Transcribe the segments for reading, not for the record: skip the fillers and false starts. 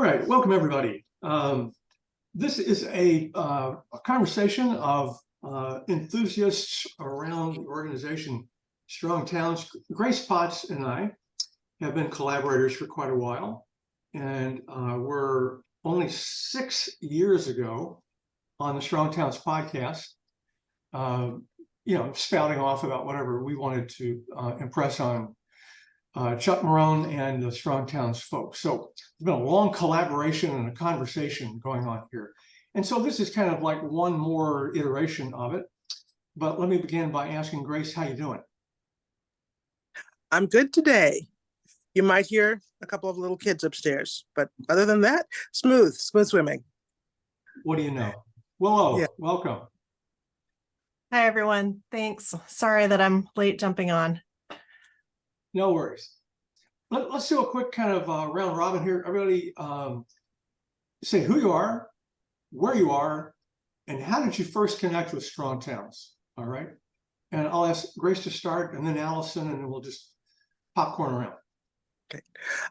right, welcome everybody. This is a conversation of enthusiasts around the organization Strong Towns. Grace Potts and I have been collaborators for quite a while, and we're only 6 years ago on the Strong Towns podcast, spouting off about whatever we wanted to impress on Chuck Marone and the Strong Towns folks. So there's been a long collaboration and a conversation going on here. And so this is kind of like one more iteration of it. But let me begin by asking Grace, how you doing? I'm good today. You might hear a couple of little kids upstairs, but other than that, smooth swimming. What do you know? Willow, Yeah. Welcome. Hi, everyone. Thanks. Sorry that I'm late jumping on. No worries. Let's do a quick kind of round robin here. Everybody say who you are, where you are, and how did you first connect with Strong Towns? All right. And I'll ask Grace to start, and then Allison, and then we'll just popcorn around. Okay.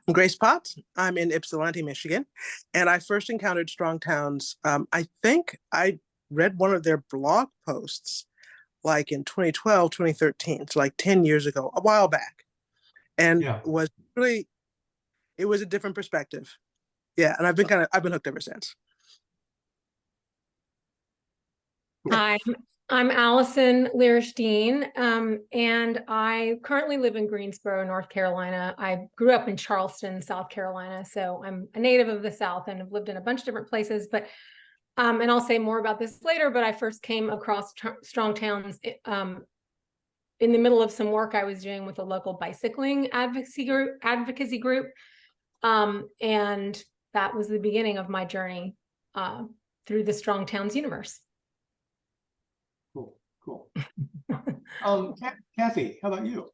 I'm Grace Potts. I'm in Ypsilanti, Michigan. And I first encountered Strong Towns. I think I read one of their blog posts like in 2012, 2013. So like 10 years ago, a while back. And it was a different perspective. Yeah. And I've been hooked ever since. Hi, I'm Allison Lirish Dean, and I currently live in Greensboro, North Carolina. I grew up in Charleston, South Carolina, so I'm a native of the South and have lived in a bunch of different places. But and I'll say more about this later, but I first came across Strong Towns in the middle of some work I was doing with a local bicycling advocacy group. And that was the beginning of my journey through the Strong Towns universe. Cool. Kathy, how about you?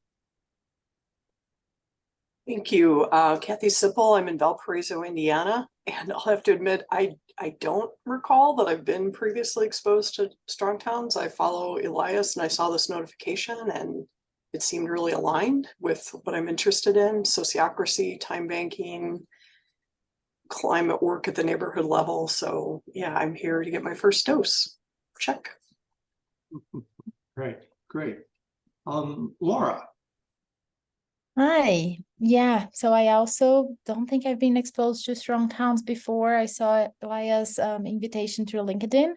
Thank you. Kathy Sipple. I'm in Valparaiso, Indiana. And I'll have to admit, I don't recall that I've been previously exposed to Strong Towns. I follow Elias and I saw this notification and it seemed really aligned with what I'm interested in: sociocracy, time banking, climate work at the neighborhood level. So yeah, I'm here to get my first dose. Check. Great. Laura. Hi. Yeah. So I also don't think I've been exposed to Strong Towns before. I saw Elias' invitation through LinkedIn,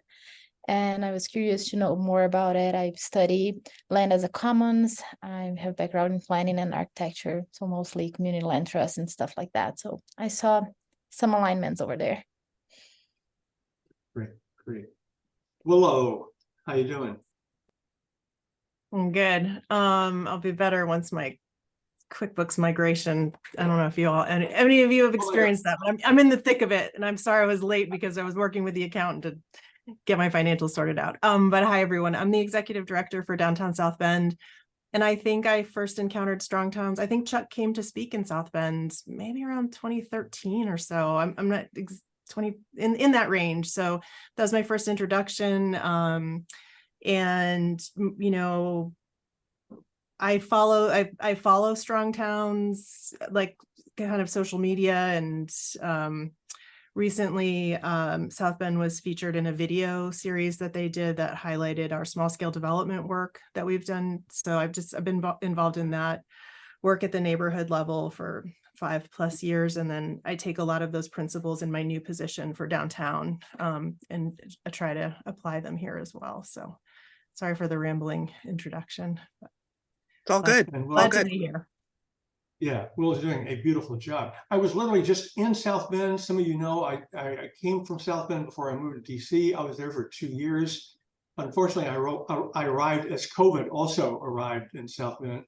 and I was curious to know more about it. I study land as a commons. I have background in planning and architecture, so mostly community land trust and stuff like that. So I saw some alignments over there. Great. Willow, how you doing? I'm good. I'll be better once my QuickBooks migration. I don't know if you all, any of you have experienced that, but I'm in the thick of it. And I'm sorry I was late because I was working with the accountant to get my financials sorted out. But hi, everyone. I'm the executive director for Downtown South Bend. And I think I first encountered Strong Towns. I think Chuck came to speak in South Bend maybe around 2013 or so. I'm not 20 in that range. So that was my first introduction. And I follow Strong Towns, like kind of social media, and recently South Bend was featured in a video series that they did that highlighted our small scale development work that we've done. So I've been involved in that work at the neighborhood level for 5+ years, and then I take a lot of those principles in my new position for downtown and I try to apply them here as well. So sorry for the rambling introduction. It's all good. Glad to be here. Yeah, Will's doing a beautiful job. I was literally just in South Bend. Some of you know I came from South Bend before I moved to DC. I was there for 2 years. Unfortunately, I arrived as COVID also arrived in South Bend,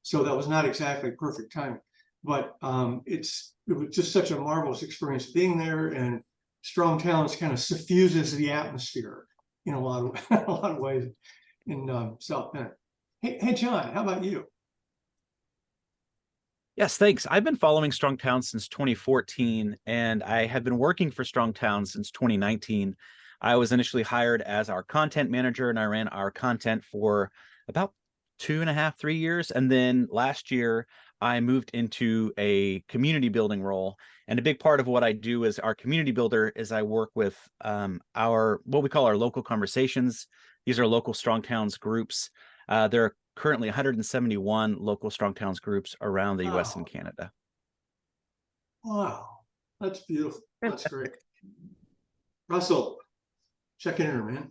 so that was not exactly perfect timing. But it was just such a marvelous experience being there, and Strong Towns kind of suffuses the atmosphere in a lot of ways in South Bend. Hey, John, how about you? Yes, thanks. I've been following Strong Towns since 2014, and I have been working for Strong Towns since 2019. I was initially hired as our content manager, and I ran our content for about 2.5, 3 years. And then last year, I moved into a community building role. And a big part of what I do as our community builder is I work with what we call our local conversations. These are local Strong Towns groups. There are currently 171 local Strong Towns groups around the US and Canada. Wow, that's beautiful. That's great. Russell, check in here, man.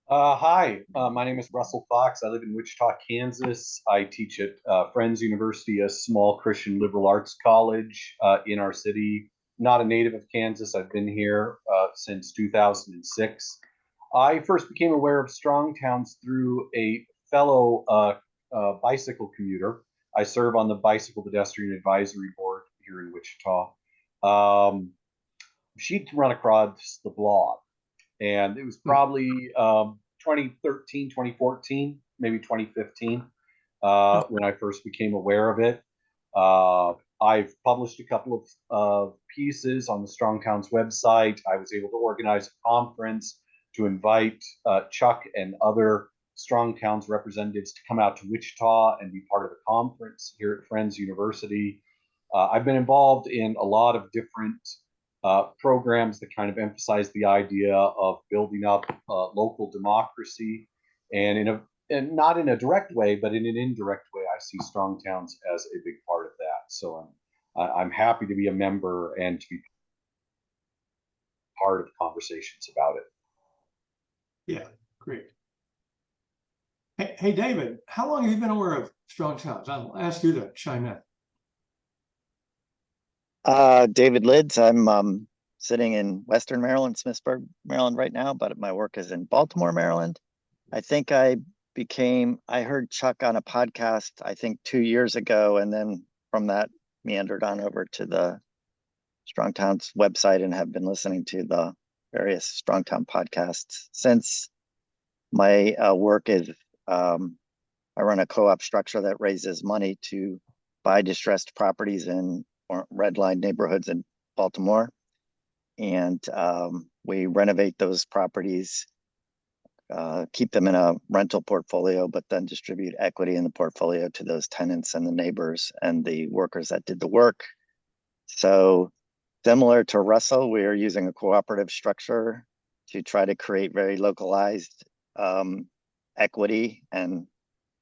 Hi, my name is Russell Fox. I live in Wichita, Kansas. I teach at Friends University, a small Christian liberal arts college in our city. Not a native of Kansas. I've been here since 2006. I first became aware of Strong Towns through a fellow bicycle commuter. I serve on the Bicycle Pedestrian Advisory Board here in Wichita. She'd run across the blog. And it was probably 2013, 2014, maybe 2015 when I first became aware of it. I've published a couple of pieces on the Strong Towns website. I was able to organize a conference to invite Chuck and other Strong Towns representatives to come out to Wichita and be part of the conference here at Friends University. I've been involved in a lot of different programs that kind of emphasize the idea of building up local democracy, and not in a direct way, but in an indirect way, I see Strong Towns as a big part of that. So I'm happy to be a member and to be part of conversations about it. Yeah, great. Hey, David, how long have you been aware of Strong Towns? I'll ask you to chime in. David Lids. I'm sitting in Western Maryland, Smithsburg, Maryland right now, but my work is in Baltimore, Maryland. I think I heard Chuck on a podcast, I think 2 years ago, and then from that meandered on over to the Strong Towns website and have been listening to the various Strong Town podcasts since. My work is, I run a co-op structure that raises money to buy distressed properties in red line neighborhoods in Baltimore, and we renovate those properties, keep them in a rental portfolio, but then distribute equity in the portfolio to those tenants and the neighbors and the workers that did the work. So similar to Russell, we are using a cooperative structure to try to create very localized equity, and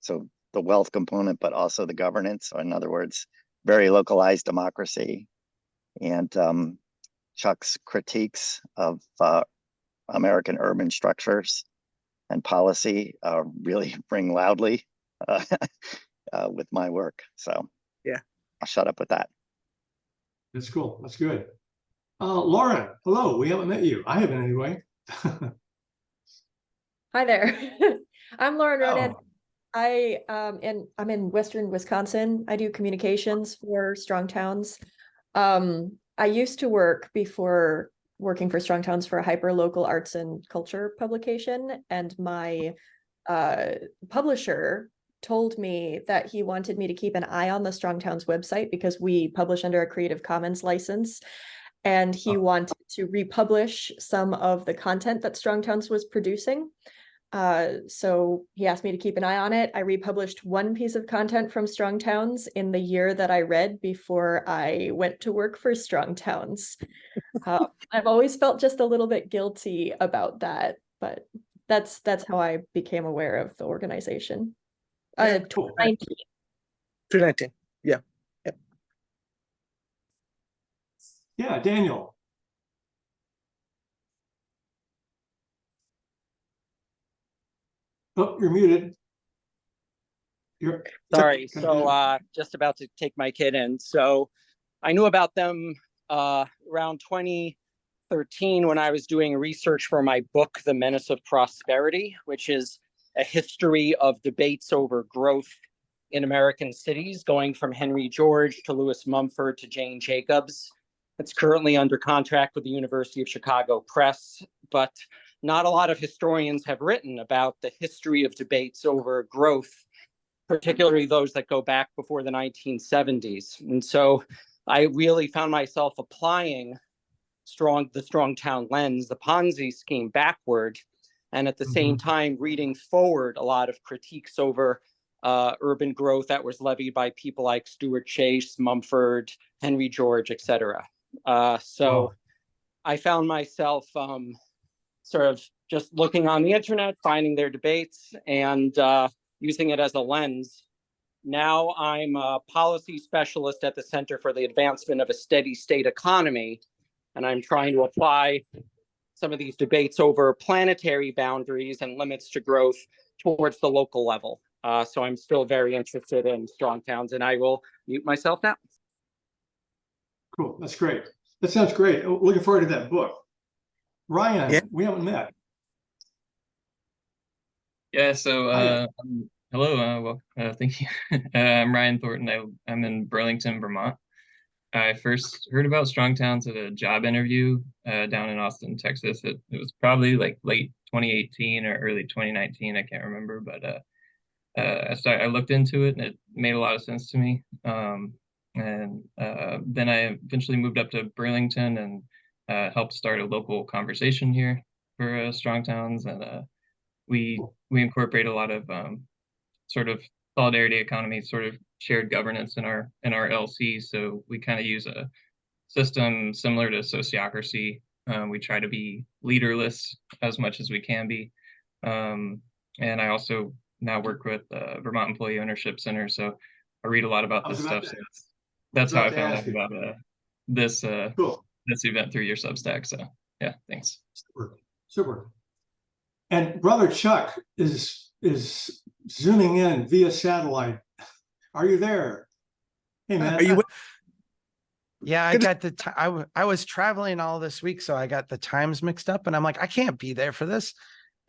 so the wealth component, but also the governance. So in other words, very localized democracy. And Chuck's critiques of American urban structures and policy really ring loudly with my work. So Yeah, I'll shut up with that. That's cool. That's good. Lauren, hello. We haven't met you. I haven't anyway. Hi there. I'm Lauren Ronan. Oh, I'm in Western Wisconsin. I do communications for Strong Towns. I used to work before working for Strong Towns for a hyper-local arts and culture publication, and my publisher told me that he wanted me to keep an eye on the Strong Towns website because we publish under a Creative Commons license, and he wanted to republish some of the content that Strong Towns was producing. So he asked me to keep an eye on it. I republished one piece of content from Strong Towns in the year that I read before I went to work for Strong Towns. I've always felt just a little bit guilty about that, but that's how I became aware of the organization. Yeah, cool. 2019. 2019. Yeah. Yep. Yeah, Daniel. Oh, you're muted. You're Sorry. So just about to take my kid in. So I knew about them around 2013 when I was doing research for my book, The Menace of Prosperity, which is a history of debates over growth in American cities, going from Henry George to Lewis Mumford to Jane Jacobs. It's currently under contract with the University of Chicago Press, but not a lot of historians have written about the history of debates over growth, particularly those that go back before the 1970s. And so I really found myself applying the Strong Town lens, the Ponzi scheme, backward, and at the same time reading forward a lot of critiques over urban growth that was levied by people like Stuart Chase, Mumford, Henry George, etc. So I found myself sort of just looking on the internet, finding their debates, and using it as a lens. Now I'm a policy specialist at the Center for the Advancement of a Steady State Economy, and I'm trying to apply some of these debates over planetary boundaries and limits to growth towards the local level. So I'm still very interested in strong towns, and I will mute myself now. Cool. That's great. That sounds great. Looking forward to that book. Ryan, Yeah. we haven't met. Yeah, so Hiya. hello, thank you. I'm Ryan Thornton. I'm in Burlington, Vermont. I first heard about strong towns at a job interview down in Austin, Texas. It was probably like late 2018 or early 2019. I can't remember, but I looked into it and it made a lot of sense to me. And then I eventually moved up to Burlington and helped start a local conversation here for strong towns. And we incorporate a lot of sort of solidarity economy, sort of shared governance in our LC. So we kind of use a system similar to sociocracy. We try to be leaderless as much as we can be. And I also now work with Vermont Employee Ownership Center. So I read a lot about this stuff. So that's how I found out about this this event through your Substack. So yeah, thanks. Super. And Brother Chuck is zooming in via satellite. Are you there? Hey man. Are you? Yeah, I got I was traveling all this week, so I got the times mixed up, and I'm like, I can't be there for this.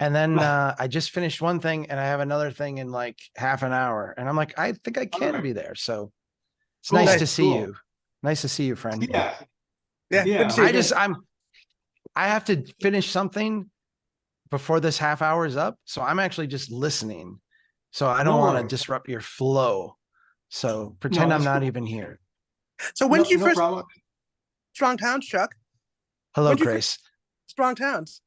And then I just finished one thing, and I have another thing in like half an hour, and I'm like, I think I can be there. So it's nice to see you. Nice to see you, friend. Yeah. I have to finish something before this half hour is up, so I'm actually just listening. So I don't want to disrupt your flow. So pretend I'm not even here. So when did you first Strong Towns, Chuck? Hello, Grace. Strong Towns.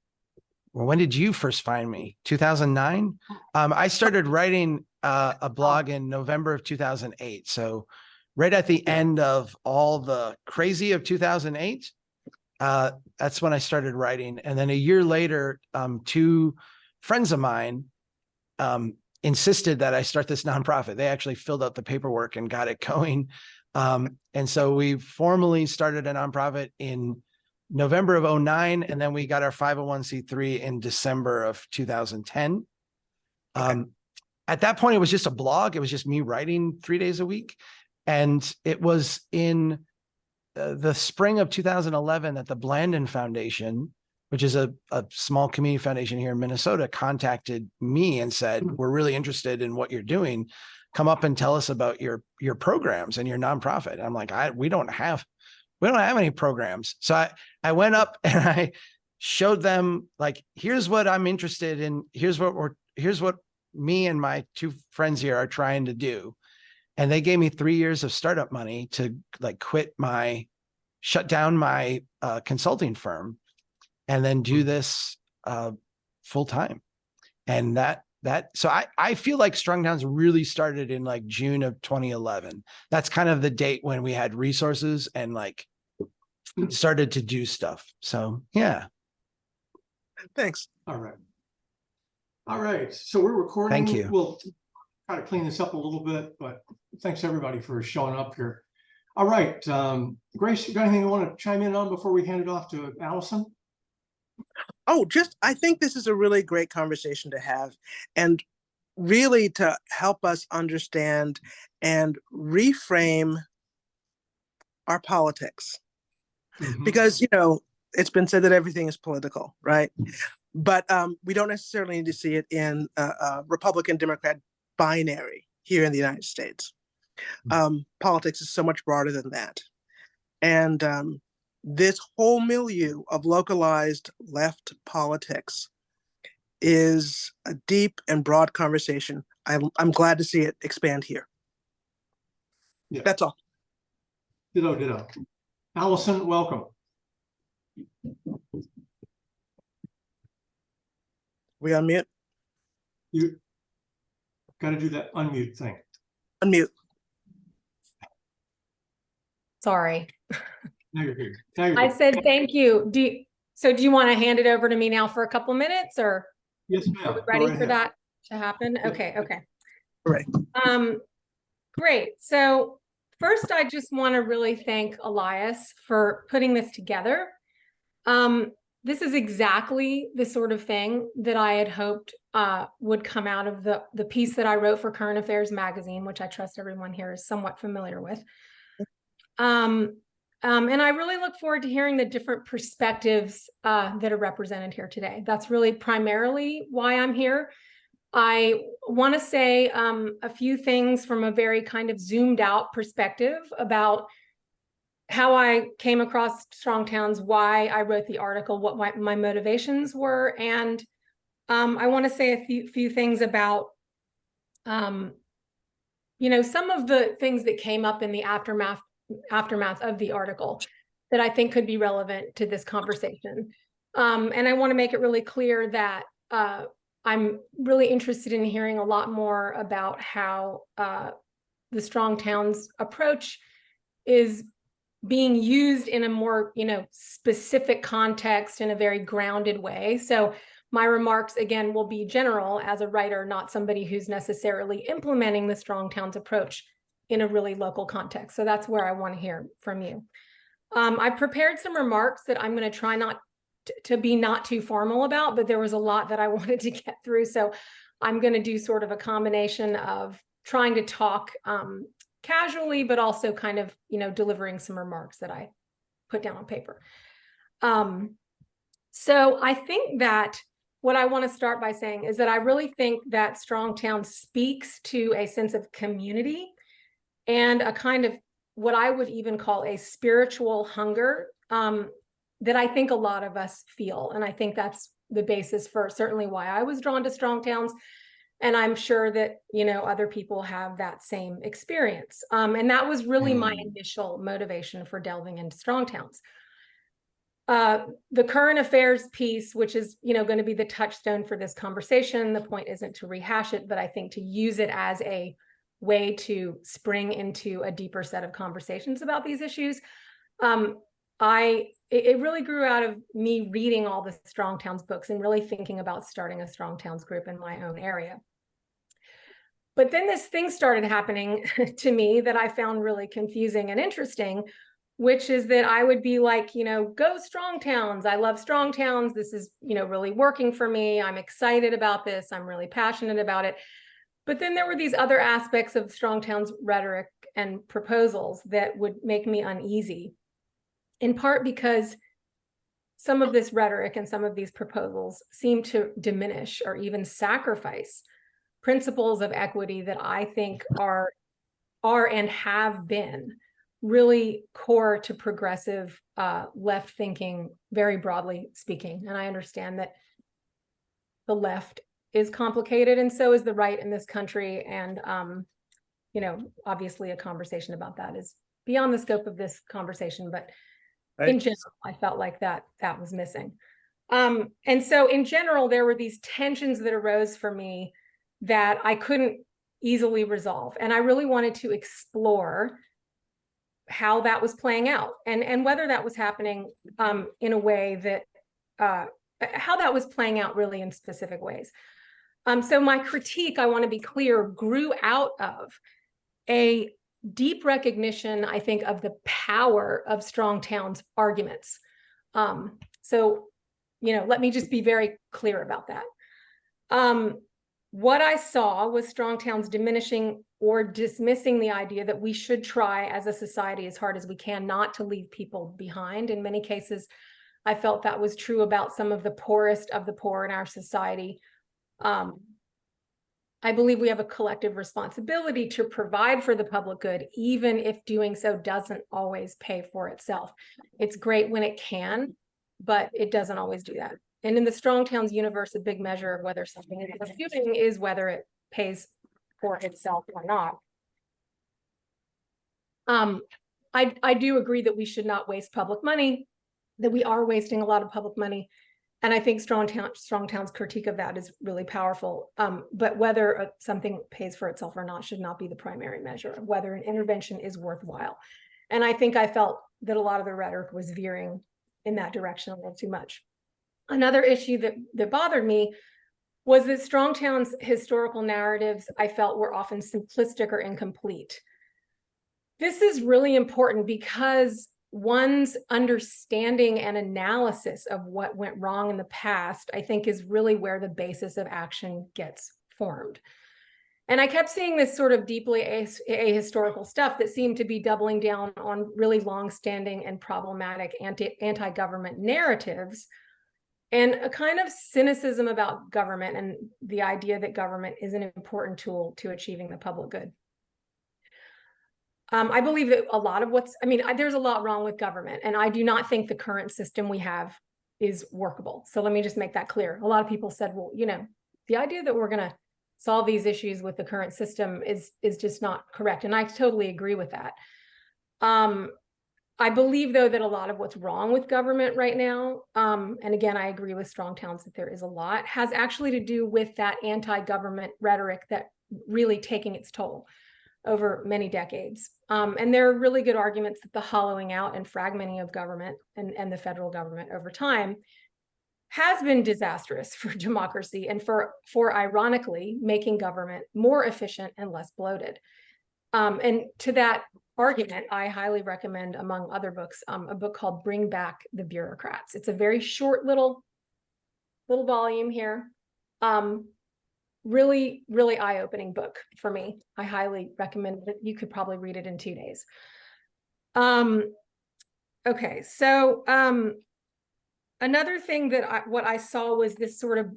Well, when did you first find me? 2009. I started writing a blog in November of 2008. So right at the end of all the crazy of 2008. That's when I started writing. And then a year later, two friends of mine insisted that I start this nonprofit. They actually filled out the paperwork and got it going. And so we formally started a nonprofit in November of 2009, and then we got our 501c3 in December of 2010. At that point, it was just a blog. It was just me writing 3 days a week. And it was in the spring of 2011 that the Blandon Foundation, which is a small community foundation here in Minnesota, contacted me and said, we're really interested in what you're doing. Come up and tell us about your programs and your nonprofit. And I'm like, we don't have any programs. So I went up and I showed them, like, here's what I'm interested in. Here's what me and my two friends here are trying to do. And they gave me 3 years of startup money to like shut down my consulting firm and then do this full time. And so I feel like Strong Towns really started in like June of 2011. That's kind of the date when we had resources and like started to do stuff. So yeah. Thanks. All right. So we're recording. Thank you. We'll try to clean this up a little bit, but thanks everybody for showing up here. All right. Grace, you got anything you want to chime in on before we hand it off to Allison? I think this is a really great conversation to have, and really to help us understand and reframe our politics. Mm-hmm. Because, it's been said that everything is political, right? But we don't necessarily need to see it in a Republican-Democrat binary here in the United States. Politics is so much broader than that. And this whole milieu of localized left politics is a deep and broad conversation. I'm glad to see it expand here. Yeah. That's all. Ditto. Allison, welcome. We on mute? got to do that unmute thing. Unmute. Sorry. Now you're here. Now you're I here. said thank you. So do you want to hand it over to me now for a couple minutes, or Yes, are ma'am. we Go ready right for ahead. that to happen? Okay, okay. Right. Great. So first, I just want to really thank Elias for putting this together. This is exactly the sort of thing that I had hoped would come out of the piece that I wrote for Current Affairs magazine, which I trust everyone here is somewhat familiar with. And I really look forward to hearing the different perspectives that are represented here today. That's really primarily why I'm here. I want to say a few things from a very kind of zoomed out perspective about how I came across Strong Towns, why I wrote the article, what my motivations were. And I want to say a few things about, you know, some of the things that came up in the aftermath of the article that I think could be relevant to this conversation. And I want to make it really clear that I'm really interested in hearing a lot more about how the Strong Towns approach is being used in a more, you know, specific context in a very grounded way. So my remarks, again, will be general as a writer, not somebody who's necessarily implementing the Strong Towns approach in a really local context. So that's where I want to hear from you. I prepared some remarks that I'm going to try not to be not too formal about, but there was a lot that I wanted to get through. So I'm going to do sort of a combination of trying to talk casually, but also kind of, you know, delivering some remarks that I put down on paper. So I think that what I want to start by saying is that I really think that Strong Towns speaks to a sense of community and a kind of what I would even call a spiritual hunger that I think a lot of us feel. And I think that's the basis for certainly why I was drawn to Strong Towns. And I'm sure that, you know, other people have that same experience. And that was really my initial motivation for delving into Strong Towns. The current affairs piece, which is, you know, going to be the touchstone for this conversation. The point isn't to rehash it, but I think to use it as a way to spring into a deeper set of conversations about these issues. It really grew out of me reading all the Strong Towns books and really thinking about starting a Strong Towns group in my own area. But then this thing started happening to me that I found really confusing and interesting, which is that I would be like, you know, go Strong Towns. I love Strong Towns. This is, you know, really working for me. I'm excited about this. I'm really passionate about it. But then there were these other aspects of Strong Towns rhetoric and proposals that would make me uneasy, in part because some of this rhetoric and some of these proposals seem to diminish or even sacrifice principles of equity that I think are and have been really core to progressive left thinking, very broadly speaking. And I understand that the left is complicated and so is the right in this country. And, you know, obviously a conversation about that is beyond the scope of this conversation, but in general, I felt like that was missing. And so in general, there were these tensions that arose for me that I couldn't easily resolve. And I really wanted to explore how that was playing out and whether that was happening in a way that, how that was playing out really in specific ways. So my critique, I want to be clear, grew out of a deep recognition, I think, of the power of Strong Towns arguments. So, you know, let me just be very clear about that. What I saw was Strong Towns diminishing or dismissing the idea that we should try as a society as hard as we can not to leave people behind. In many cases, I felt that was true about some of the poorest of the poor in our society. I believe we have a collective responsibility to provide for the public good, even if doing so doesn't always pay for itself. It's great when it can, but it doesn't always do that. And in the Strong Towns universe, a big measure of whether something is worth doing is whether it pays for itself or not. I do agree that we should not waste public money, that we are wasting a lot of public money. And I think Strongtown's critique of that is really powerful. But whether something pays for itself or not should not be the primary measure of whether an intervention is worthwhile. And I think I felt that a lot of the rhetoric was veering in that direction a little too much. Another issue that bothered me was that Strongtown's historical narratives I felt were often simplistic or incomplete. This is really important because one's understanding and analysis of what went wrong in the past, I think, is really where the basis of action gets formed. And I kept seeing this sort of deeply ahistorical stuff that seemed to be doubling down on really longstanding and problematic anti-government narratives, and a kind of cynicism about government and the idea that government is an important tool to achieving the public good. I believe that a lot of there's a lot wrong with government, and I do not think the current system we have is workable. So let me just make that clear. A lot of people said, well, the idea that we're going to solve these issues with the current system is just not correct. And I totally agree with that. I believe, though, that a lot of what's wrong with government right now, and again, I agree with Strongtowns that there is a lot, has actually to do with that anti-government rhetoric that really taking its toll over many decades. And there are really good arguments that the hollowing out and fragmenting of government and the federal government over time has been disastrous for democracy and for ironically making government more efficient and less bloated. And to that argument, I highly recommend, among other books, a book called Bring Back the Bureaucrats. It's a very short little volume here. Really, really eye-opening book for me. I highly recommend it. You could probably read it in 2 days. Okay, so another thing that what I saw was this sort of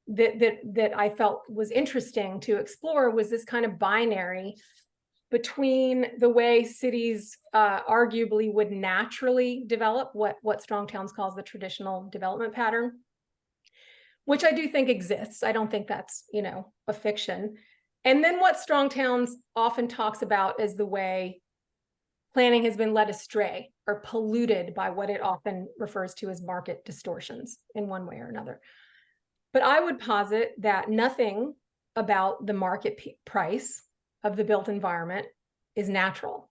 that I felt was interesting to explore was this kind of binary between the way cities arguably would naturally develop, what Strongtowns calls the traditional development pattern, which I do think exists. I don't think that's, a fiction. And then what Strongtowns often talks about is the way planning has been led astray or polluted by what it often refers to as market distortions in one way or another. But I would posit that nothing about the market price of the built environment is natural.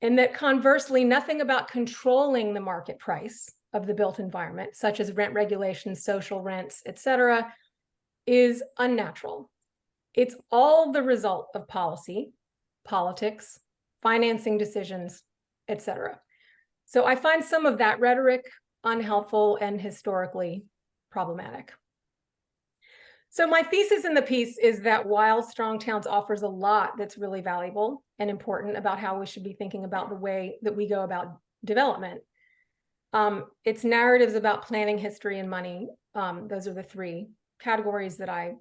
And that conversely, nothing about controlling the market price of the built environment, such as rent regulations, social rents, etc., is unnatural. It's all the result of policy, politics, financing decisions, etc. So I find some of that rhetoric unhelpful and historically problematic. So my thesis in the piece is that while Strongtowns offers a lot that's really valuable and important about how we should be thinking about the way that we go about development, its narratives about planning, history, and money, those are the three categories that I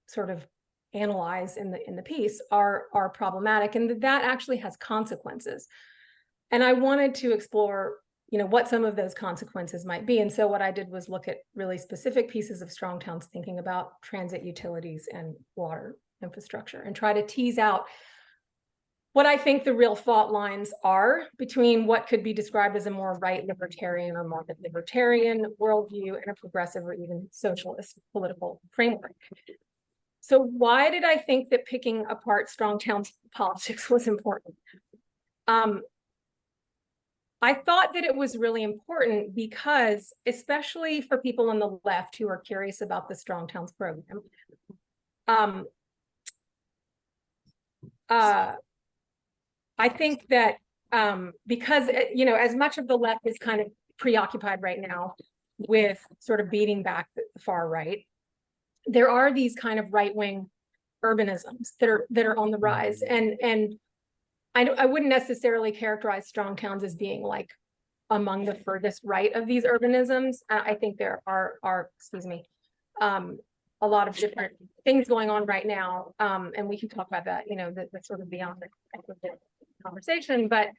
sort of analyze in the piece, are problematic, and that actually has consequences. And I wanted to explore, what some of those consequences might be. And so what I did was look at really specific pieces of Strongtowns thinking about transit utilities and water infrastructure and try to tease out what I think the real fault lines are between what could be described as a more right libertarian or market libertarian worldview and a progressive or even socialist political framework. So why did I think that picking apart Strongtowns politics was important? I thought that it was really important because, especially for people on the left who are curious about the Strongtowns program, I think that because, as much of the left is kind of preoccupied right now with sort of beating back the far right, there are these kind of right-wing urbanisms that are on the rise. And I wouldn't necessarily characterize Strongtowns as being like among the furthest right of these urbanisms. I think there are a lot of different things going on right now. And we can talk about that, that's sort of beyond the conversation. But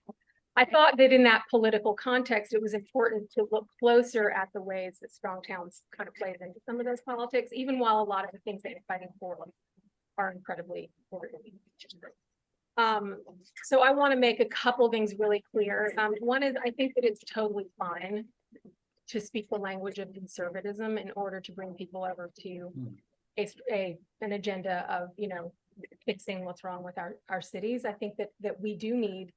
I thought that in that political context, it was important to look closer at the ways that Strongtowns kind of plays into some of those politics, even while a lot of the things that you're fighting for are incredibly important. So I want to make a couple things really clear. One is I think that it's totally fine to speak the language of conservatism in order to bring people over to an agenda of, you know, fixing what's wrong with our cities. I think that we do need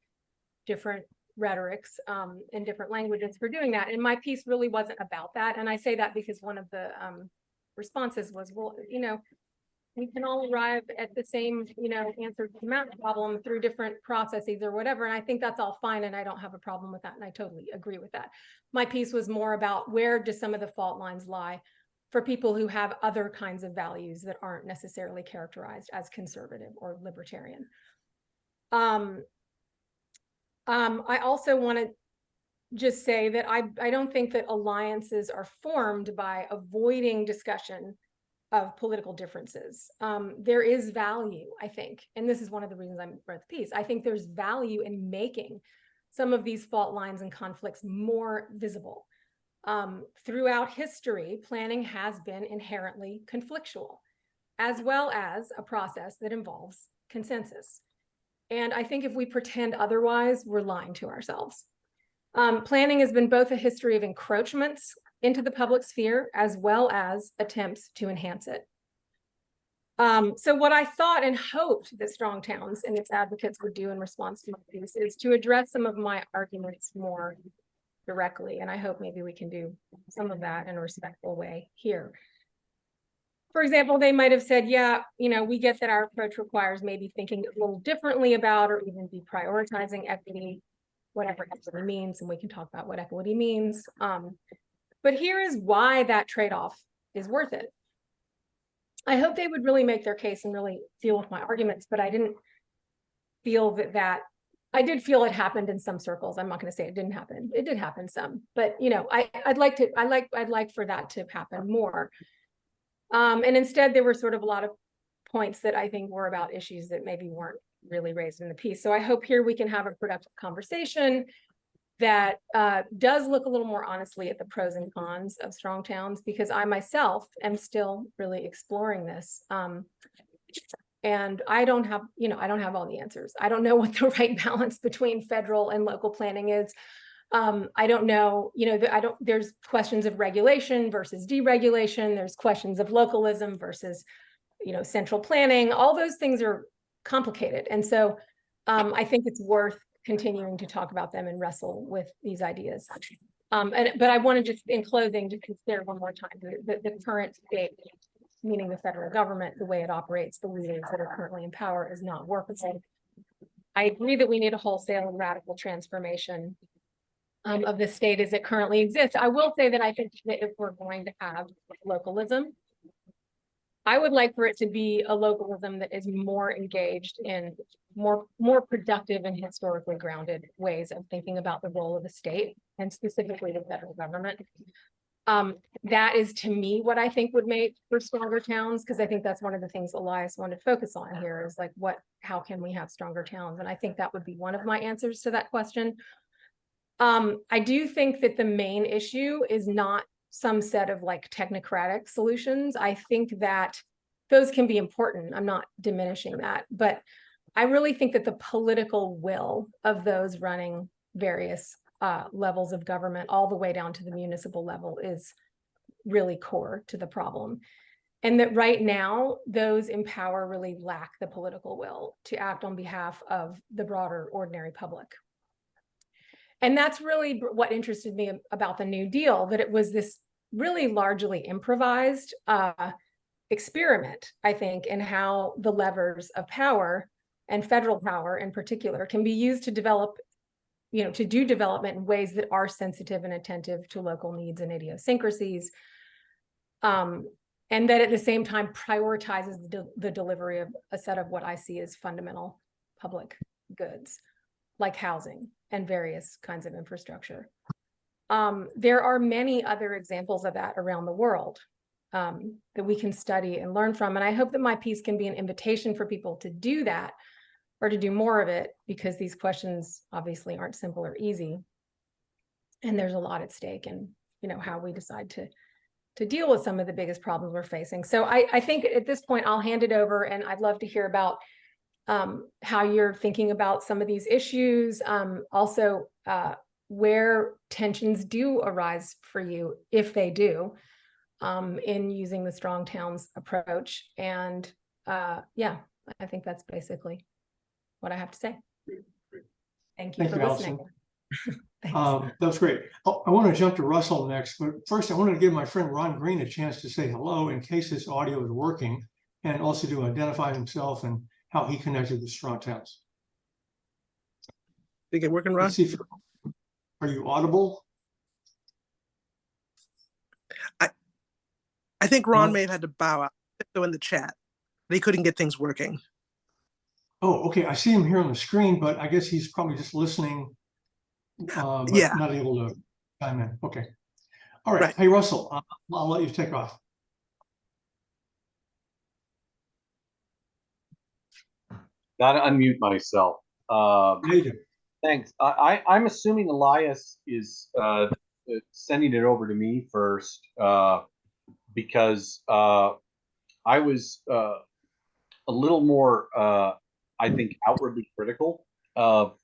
different rhetorics and different languages for doing that. And my piece really wasn't about that. And I say that because one of the responses was, well, you know, we can all arrive at the same, you know, answer to the math problem through different processes or whatever. And I think that's all fine. And I don't have a problem with that. And I totally agree with that. My piece was more about where do some of the fault lines lie for people who have other kinds of values that aren't necessarily characterized as conservative or libertarian. I also want to just say that I don't think that alliances are formed by avoiding discussion of political differences. There is value, I think, and this is one of the reasons I wrote the piece. I think there's value in making some of these fault lines and conflicts more visible. Throughout history, planning has been inherently conflictual, as well as a process that involves consensus. And I think if we pretend otherwise, we're lying to ourselves. Planning has been both a history of encroachments into the public sphere, as well as attempts to enhance it. So what I thought and hoped that Strong Towns and its advocates would do in response to my piece is to address some of my arguments more directly. And I hope maybe we can do some of that in a respectful way here. For example, they might have said, yeah, you know, we get that our approach requires maybe thinking a little differently about or even be prioritizing equity, whatever equity means, and we can talk about what equity means. But here is why that trade-off is worth it. I hope they would really make their case and really deal with my arguments, but I didn't feel I did feel it happened in some circles. I'm not going to say it didn't happen. It did happen some, but you know, I'd like for that to happen more. And instead, there were sort of a lot of points that I think were about issues that maybe weren't really raised in the piece. So I hope here we can have a productive conversation that does look a little more honestly at the pros and cons of Strong Towns, because I myself am still really exploring this. And I don't have, you know, I don't have all the answers. I don't know what the right balance between federal and local planning is. I don't know, you know, there's questions of regulation versus deregulation. There's questions of localism versus, you know, central planning. All those things are complicated. And so I think it's worth continuing to talk about them and wrestle with these ideas. But I want to just, in closing, to consider one more time the current state, meaning the federal government, the way it operates, the leaders that are currently in power is not workable. I agree that we need a wholesale and radical transformation of the state as it currently exists. I will say that I think that if we're going to have localism, I would like for it to be a localism that is more engaged in more productive and historically grounded ways of thinking about the role of the state and specifically the federal government. That is, to me, what I think would make for stronger towns, because I think that's one of the things Elias wanted to focus on here is like, how can we have stronger towns? And I think that would be one of my answers to that question. I do think that the main issue is not some set of like technocratic solutions. I think that those can be important. I'm not diminishing that, but I really think that the political will of those running various levels of government all the way down to the municipal level is really core to the problem. And that right now, those in power really lack the political will to act on behalf of the broader ordinary public. And that's really what interested me about the New Deal, that it was this really largely improvised experiment, I think, in how the levers of power and federal power in particular can be used to develop, you know, to do development in ways that are sensitive and attentive to local needs and idiosyncrasies. And that at the same time prioritizes the delivery of a set of what I see as fundamental public goods, like housing and various kinds of infrastructure. There are many other examples of that around the world that we can study and learn from. And I hope that my piece can be an invitation for people to do that or to do more of it, because these questions obviously aren't simple or easy. And there's a lot at stake in, you know, how we decide to deal with some of the biggest problems we're facing. So I think at this point, I'll hand it over, and I'd love to hear about how you're thinking about some of these issues. Also, where tensions do arise for you, if they do, in using the strong towns approach. And yeah, I think that's basically what I have to say. Thank you for listening. That was great. I want to jump to Russell next, but first I wanted to give my friend Ron Green a chance to say hello in case his audio is working, and also to identify himself and how he connected with Strong Towns. Think it working, Ron? Let's see if are you audible? I think Ron No? may have had to bow out in the chat. They couldn't get things working. Oh, okay. I see him here on the screen, but I guess he's probably just listening, but Yeah. not able to chime in. Okay. All right. Right. Hey, Russell, I'll let you take off. Gotta unmute myself. There you go. Thanks. I'm assuming Elias is sending it over to me first because I was a little more, I think, outwardly critical of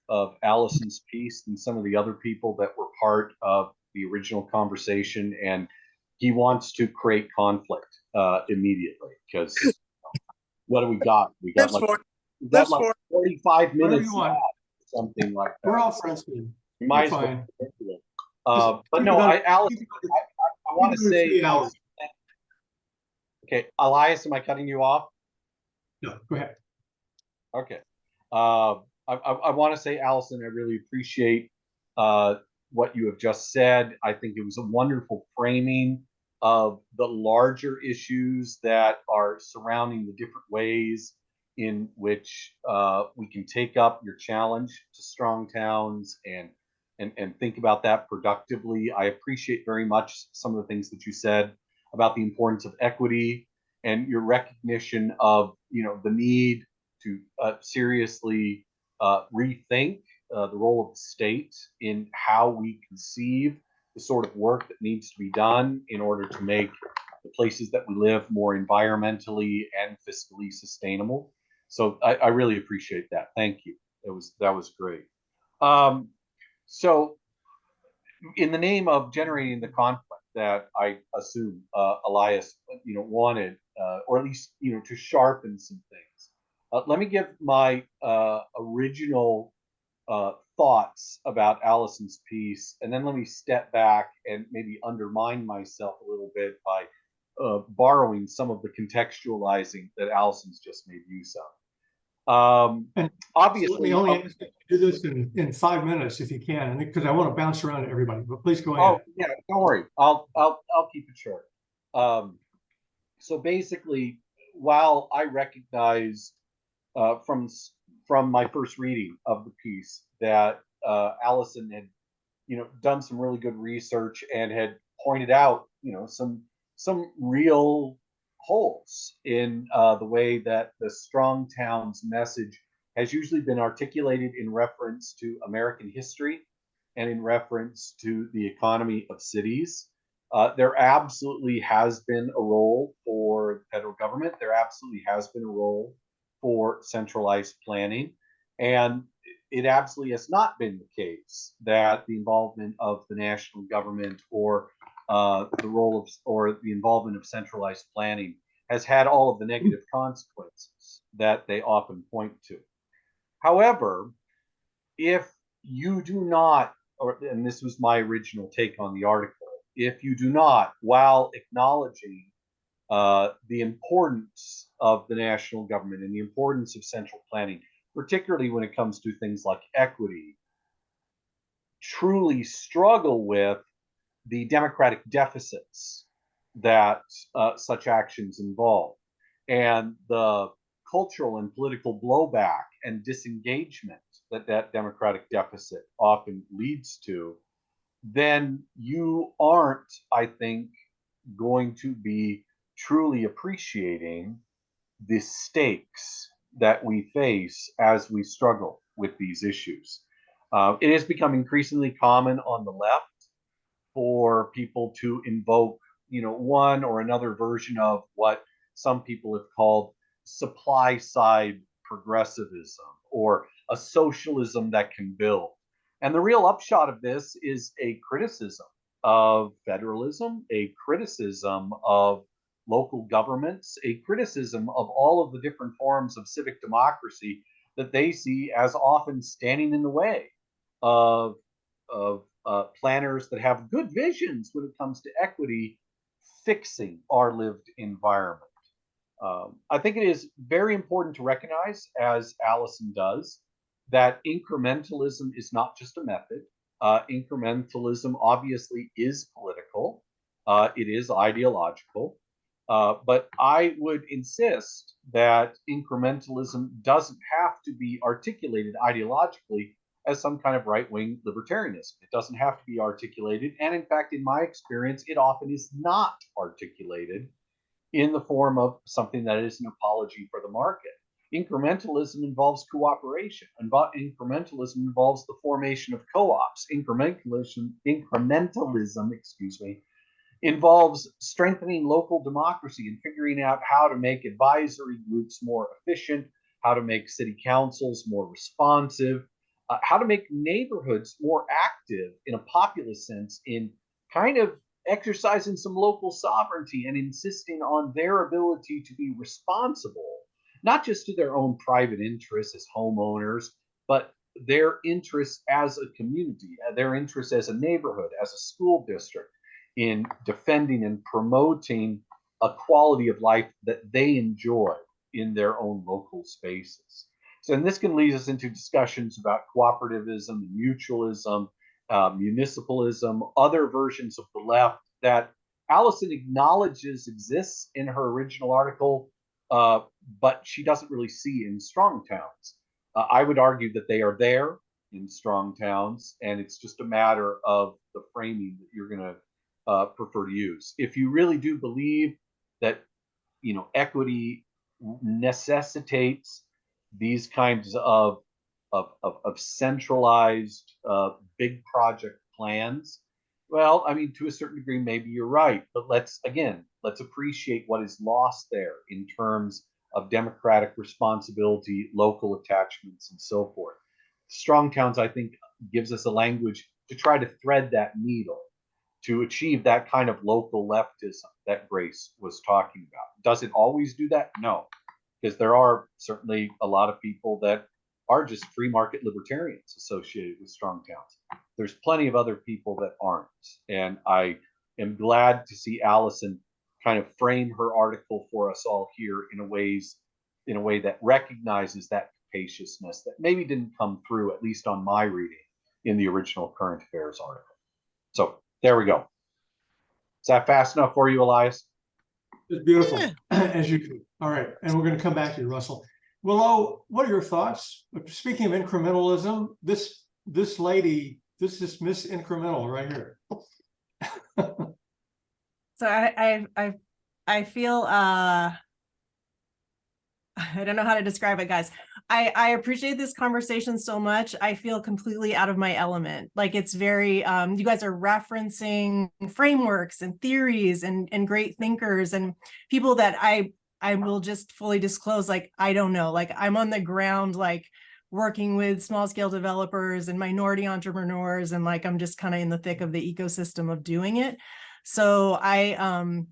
Allison's piece than some of the other people that were part of the original conversation, and he wants to create conflict immediately because what do we got? We got like 45 minutes left, something like that. We're all friends with you. You might as well get into it. But no, Allison, I want to say, okay, Elias, am I cutting you off? No, go ahead. Okay. I want to say, Allison, I really appreciate what you have just said. I think it was a wonderful framing of the larger issues that are surrounding the different ways in which we can take up your challenge to strong towns and think about that productively. I appreciate very much some of the things that you said about the importance of equity and your recognition of, you know, the need to seriously rethink the role of the state in how we conceive the sort of work that needs to be done in order to make the places that we live more environmentally and fiscally sustainable. So I really appreciate that. Thank you. That was great. So in the name of generating the conflict that I assume Elias, wanted, or at least, to sharpen some things. Let me give my original thoughts about Allison's piece, and then let me step back and maybe undermine myself a little bit by borrowing some of the contextualizing that Allison's just made use of. And obviously, let me only ask you to do this in 5 minutes if you can, because I want to bounce around to everybody. But please go ahead. Oh yeah, don't worry. I'll keep it short. So basically, while I recognize from my first reading of the piece that Allison had, done some really good research and had pointed out, some real holes in the way that the Strong Towns message has usually been articulated in reference to American history and in reference to the economy of cities. There absolutely has been a role for the federal government. There absolutely has been a role for centralized planning. And it absolutely has not been the case that the involvement of the national government or the role of, or the involvement of centralized planning has had all of the negative consequences that they often point to. However, if you do not, and this was my original take on the article, if you do not, while acknowledging the importance of the national government and the importance of central planning, particularly when it comes to things like equity, truly struggle with the democratic deficits that such actions involve, and the cultural and political blowback and disengagement that democratic deficit often leads to, then you aren't, I think, going to be truly appreciating the stakes that we face as we struggle with these issues. It has become increasingly common on the left for people to invoke, one or another version of what some people have called supply side progressivism, or a socialism that can build. And the real upshot of this is a criticism of federalism, a criticism of local governments, a criticism of all of the different forms of civic democracy that they see as often standing in the way of planners that have good visions when it comes to equity fixing our lived environment. I think it is very important to recognize, as Allison does, that incrementalism is not just a method. Incrementalism obviously is political. It is ideological. But I would insist that incrementalism doesn't have to be articulated ideologically as some kind of right-wing libertarianism. It doesn't have to be articulated. And in fact, in my experience, it often is not articulated in the form of something that is an apology for the market. Incrementalism involves cooperation. Incrementalism involves the formation of co-ops. Incrementalism, involves strengthening local democracy and figuring out how to make advisory groups more efficient, how to make city councils more responsive, how to make neighborhoods more active in a populist sense in kind of exercising some local sovereignty and insisting on their ability to be responsible, not just to their own private interests as homeowners, but their interests as a community, their interests as a neighborhood, as a school district, in defending and promoting a quality of life that they enjoy in their own local spaces. So, and this can lead us into discussions about cooperativism, mutualism, municipalism, other versions of the left that Allison acknowledges exists in her original article, but she doesn't really see in strong towns. I would argue that they are there in strong towns, and it's just a matter of the framing that you're going to prefer to use. If you really do believe that, you know, equity necessitates these kinds of centralized big project plans, well, I mean, to a certain degree, maybe you're right. But let's appreciate what is lost there in terms of democratic responsibility, local attachments, and so forth. Strong towns, I think, gives us a language to try to thread that needle to achieve that kind of local leftism that Grace was talking about. Does it always do that? No, because there are certainly a lot of people that are just free market libertarians associated with strong towns. There's plenty of other people that aren't. And I am glad to see Allison kind of frame her article for us all here in a way that recognizes that capaciousness that maybe didn't come through, at least on my reading, in the original Current Affairs article. So there we go. Is that fast enough for you, Elias? It's beautiful, as you can. All right, and we're going to come back to you, Russell. Willow, what are your thoughts? Speaking of incrementalism, this lady, this is Miss Incremental right here. So I feel I don't know how to describe it, guys. I appreciate this conversation so much. I feel completely out of my element. Like, it's very you guys are referencing frameworks and theories and great thinkers and people that I will just fully disclose, like, I don't know, like, I'm on the ground, like, working with small scale developers and minority entrepreneurs, and like, I'm just kind of in the thick of the ecosystem of doing it. So I'm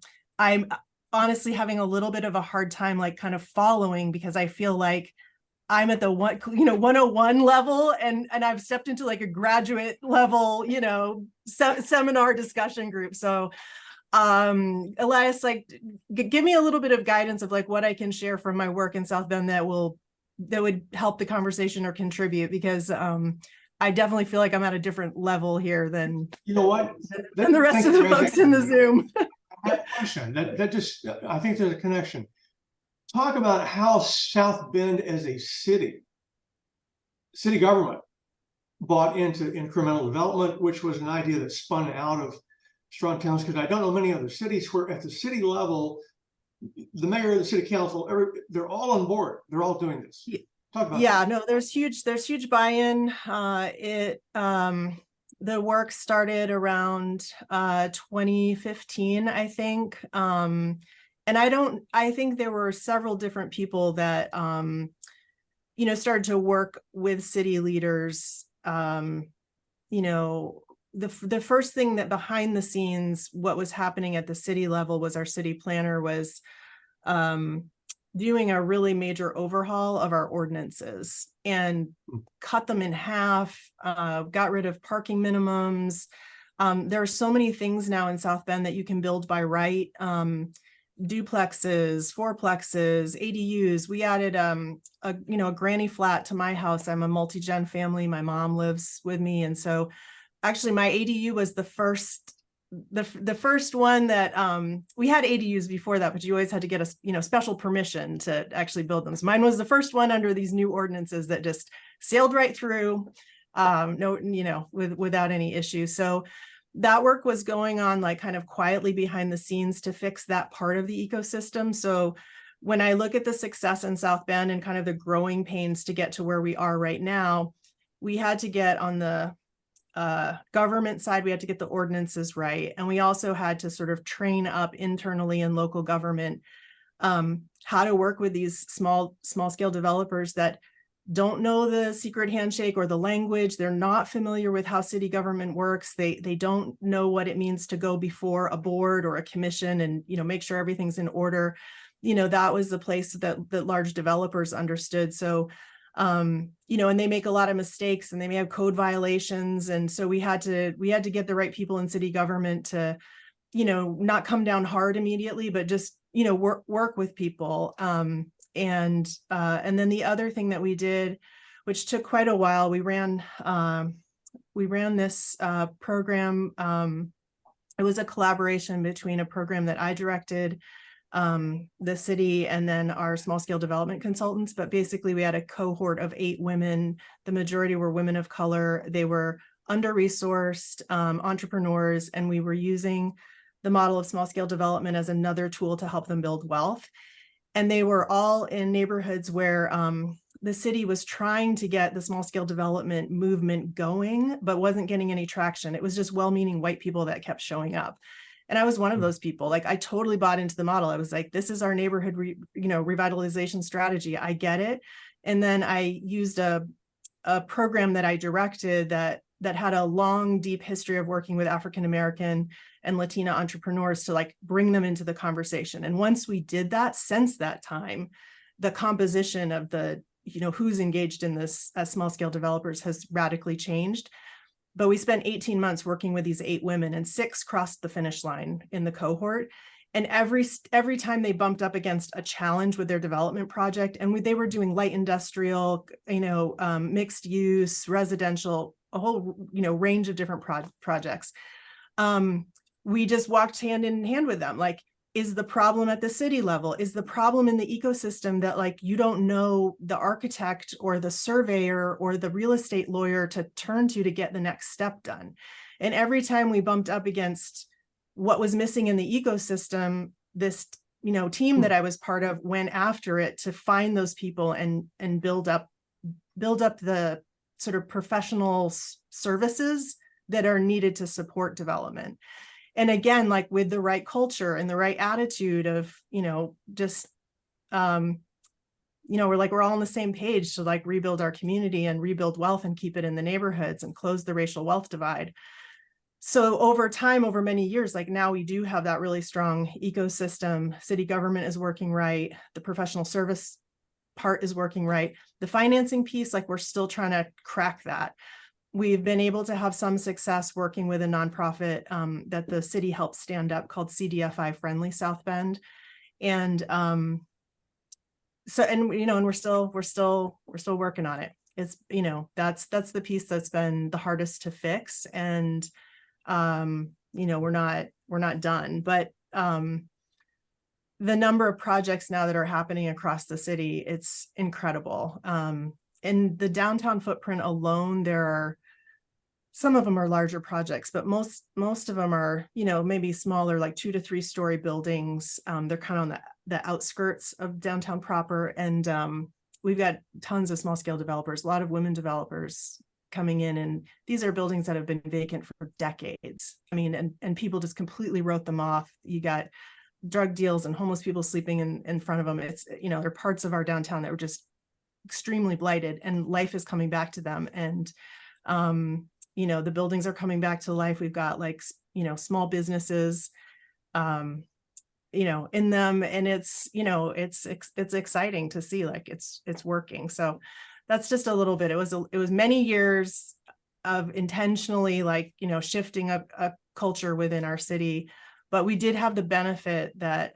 honestly having a little bit of a hard time, like, kind of following, because I feel like I'm at the 101 level, and I've stepped into like a graduate level, seminar discussion group. So Elias, like, give me a little bit of guidance of like what I can share from my work in South Bend that would help the conversation or contribute, because I definitely feel like I'm at a different level here than than the rest of the folks in the Zoom. That question, that just, I think there's a connection. Talk about how South Bend as a city government bought into incremental development, which was an idea that spun out of strong towns, because I don't know many other cities where at the city level, the mayor, the city council, they're all on board. They're all doing this. Talk about that. No, there's huge buy-in. The work started around 2015, I think. And I think there were several different people that, started to work with city leaders you know, the first thing that behind the scenes, what was happening at the city level was our city planner was doing a really major overhaul of our ordinances and cut them in half, got rid of parking minimums. There are so many things now in South Bend that you can build by right. Duplexes, fourplexes, ADUs. We added a granny flat to my house. I'm a multi-gen family. My mom lives with me. And so actually my ADU was the first one that we had ADUs before that, but you always had to get a special permission to actually build them. So mine was the first one under these new ordinances that just sailed right through, without any issue. So that work was going on like kind of quietly behind the scenes to fix that part of the ecosystem. So when I look at the success in South Bend and kind of the growing pains to get to where we are right now, we had to get on the government side, we had to get the ordinances right. And we also had to sort of train up internally in local government how to work with these small scale developers that don't know the secret handshake or the language. They're not familiar with how city government works. They don't know what it means to go before a board or a commission and, make sure everything's in order. That was the place that large developers understood. So, and they make a lot of mistakes and they may have code violations. And so we had to get the right people in city government to, not come down hard immediately, but just, work with people. And then the other thing that we did, which took quite a while, we ran this program. It was a collaboration between a program that I directed, the city, and then our small scale development consultants. But basically we had a cohort of 8 women. The majority were women of color. They were under-resourced entrepreneurs, and we were using the model of small scale development as another tool to help them build wealth. And they were all in neighborhoods where the city was trying to get the small scale development movement going, but wasn't getting any traction. It was just well-meaning white people that kept showing up. And I was one of those people. Like, I totally bought into the model. I was like, this is our neighborhood, revitalization strategy. I get it. And then I used a program that I directed that had a long, deep history of working with African-American and Latina entrepreneurs to like bring them into the conversation. And once we did that, since that time, the composition of the, who's engaged in this as small scale developers has radically changed. But we spent 18 months working with these 8 women, and 6 crossed the finish line in the cohort. And every time they bumped up against a challenge with their development project, and they were doing light industrial, mixed use, residential, a whole, range of different projects. We just walked hand in hand with them. Like, is the problem at the city level? Is the problem in the ecosystem that like you don't know the architect or the surveyor or the real estate lawyer to turn to get the next step done? And every time we bumped up against what was missing in the ecosystem, this team that I was part of went after it to find those people and build up the sort of professional services that are needed to support development. And again, like with the right culture and the right attitude of, we're all on the same page to like rebuild our community and rebuild wealth and keep it in the neighborhoods and close the racial wealth divide. So over time, over many years, like now we do have that really strong ecosystem. City government is working right. The professional service part is working right. The financing piece, like we're still trying to crack that. We've been able to have some success working with a nonprofit that the city helped stand up called CDFI Friendly South Bend. And and we're still working on it. It's, that's the piece that's been the hardest to fix. And, we're not done, but the number of projects now that are happening across the city, it's incredible. In the downtown footprint alone, some of them are larger projects, but most of them are, maybe smaller, like 2 to 3 story buildings. They're kind of on the outskirts of downtown proper. And we've got tons of small scale developers, a lot of women developers coming in. And these are buildings that have been vacant for decades. I mean, and people just completely wrote them off. You got drug deals and homeless people sleeping in front of them. It's, there are parts of our downtown that were just extremely blighted, and life is coming back to them. And you know, the buildings are coming back to life. We've got like, you know, small businesses, you know, in them, and it's, you know, it's exciting to see like it's working. So that's just a little bit. It was many years of intentionally like, you know, shifting a culture within our city, but we did have the benefit that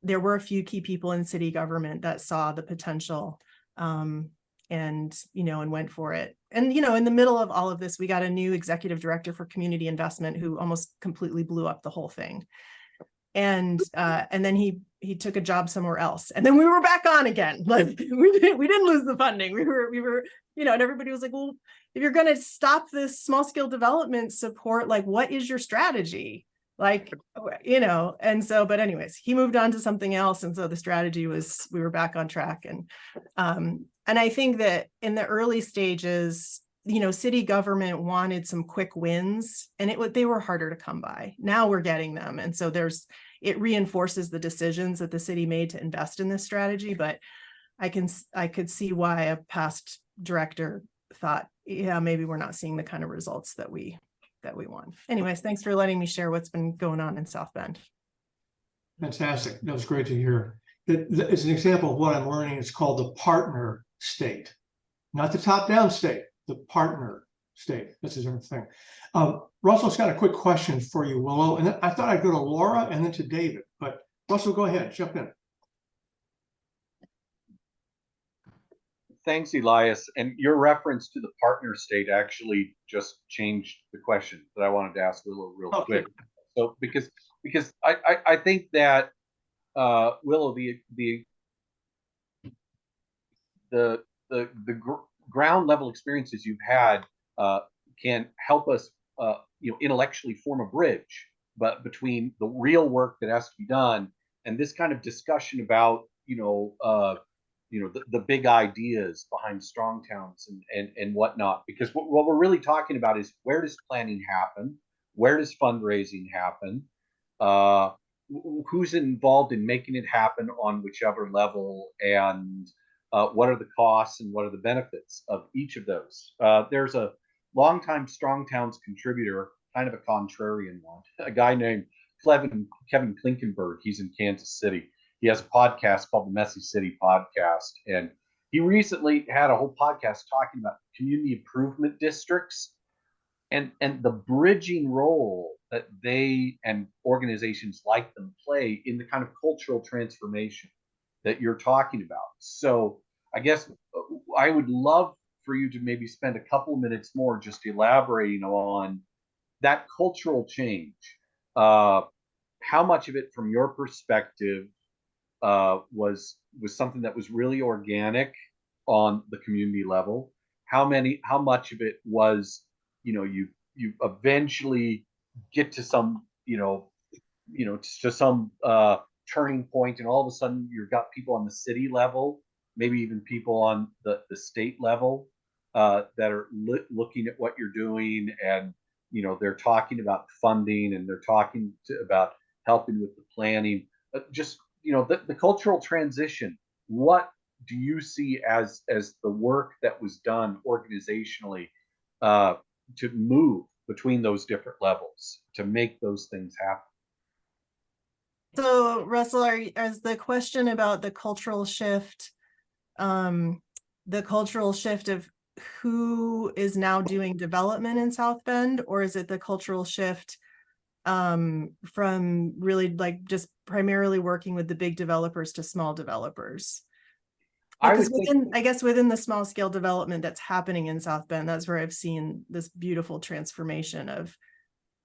there were a few key people in city government that saw the potential and, you know, and went for it. And, you know, in the middle of all of this, we got a new executive director for community investment who almost completely blew up the whole thing. And then he took a job somewhere else, and then we were back on again. Like we didn't lose the funding. We were, you know, and everybody was like, well, if you're going to stop this small scale development support, like, what is your strategy? Like, you know, and so, but anyways, he moved on to something else. And so the strategy was, we were back on track. And I think that in the early stages, you know, city government wanted some quick wins, and they were harder to come by. Now we're getting them. And so it reinforces the decisions that the city made to invest in this strategy. But I could see why a past director thought, yeah, maybe we're not seeing the kind of results that we want. Anyways, thanks for letting me share what's been going on in South Bend. Fantastic. That was great to hear. It's an example of what I'm learning. It's called the partner state, not the top-down state, the partner state. That's a different thing. Russell's got a quick question for you, Willow. And then I thought I'd go to Laura and then to David, but Russell, go ahead, jump in. Thanks, Elias. And your reference to the partner state actually just changed the question that I wanted to ask Willow real quick. So because I think that Willow, the ground level experiences you've had can help us you know, intellectually form a bridge, but between the real work that has to be done and this kind of discussion about the big ideas behind strong towns and whatnot. Because what we're really talking about is, where does planning happen? Where does fundraising happen? Who's involved in making it happen on whichever level, and what are the costs and what are the benefits of each of those? There's a longtime Strong Towns contributor, kind of a contrarian one, a guy named Kevin Klinkenberg. He's in Kansas City. He has a podcast called the Messy City Podcast. And he recently had a whole podcast talking about community improvement districts and the bridging role that they and organizations like them play in the kind of cultural transformation that you're talking about. So I guess I would love for you to maybe spend a couple of minutes more just elaborating on that cultural change. How much of it, from your perspective, was something that was really organic on the community level? How much of it was, you eventually get to some, to some turning point, and all of a sudden you've got people on the city level, maybe even people on the state level that are looking at what you're doing, and they're talking about funding, and they're talking about helping with the planning. Just the cultural transition. What do you see as the work that was done organizationally to move between those different levels to make those things happen? So Russell, is the question about the cultural shift of who is now doing development in South Bend, or is it the cultural shift from really like just primarily working with the big developers to small developers? Because within the small scale development that's happening in South Bend, that's where I've seen this beautiful transformation of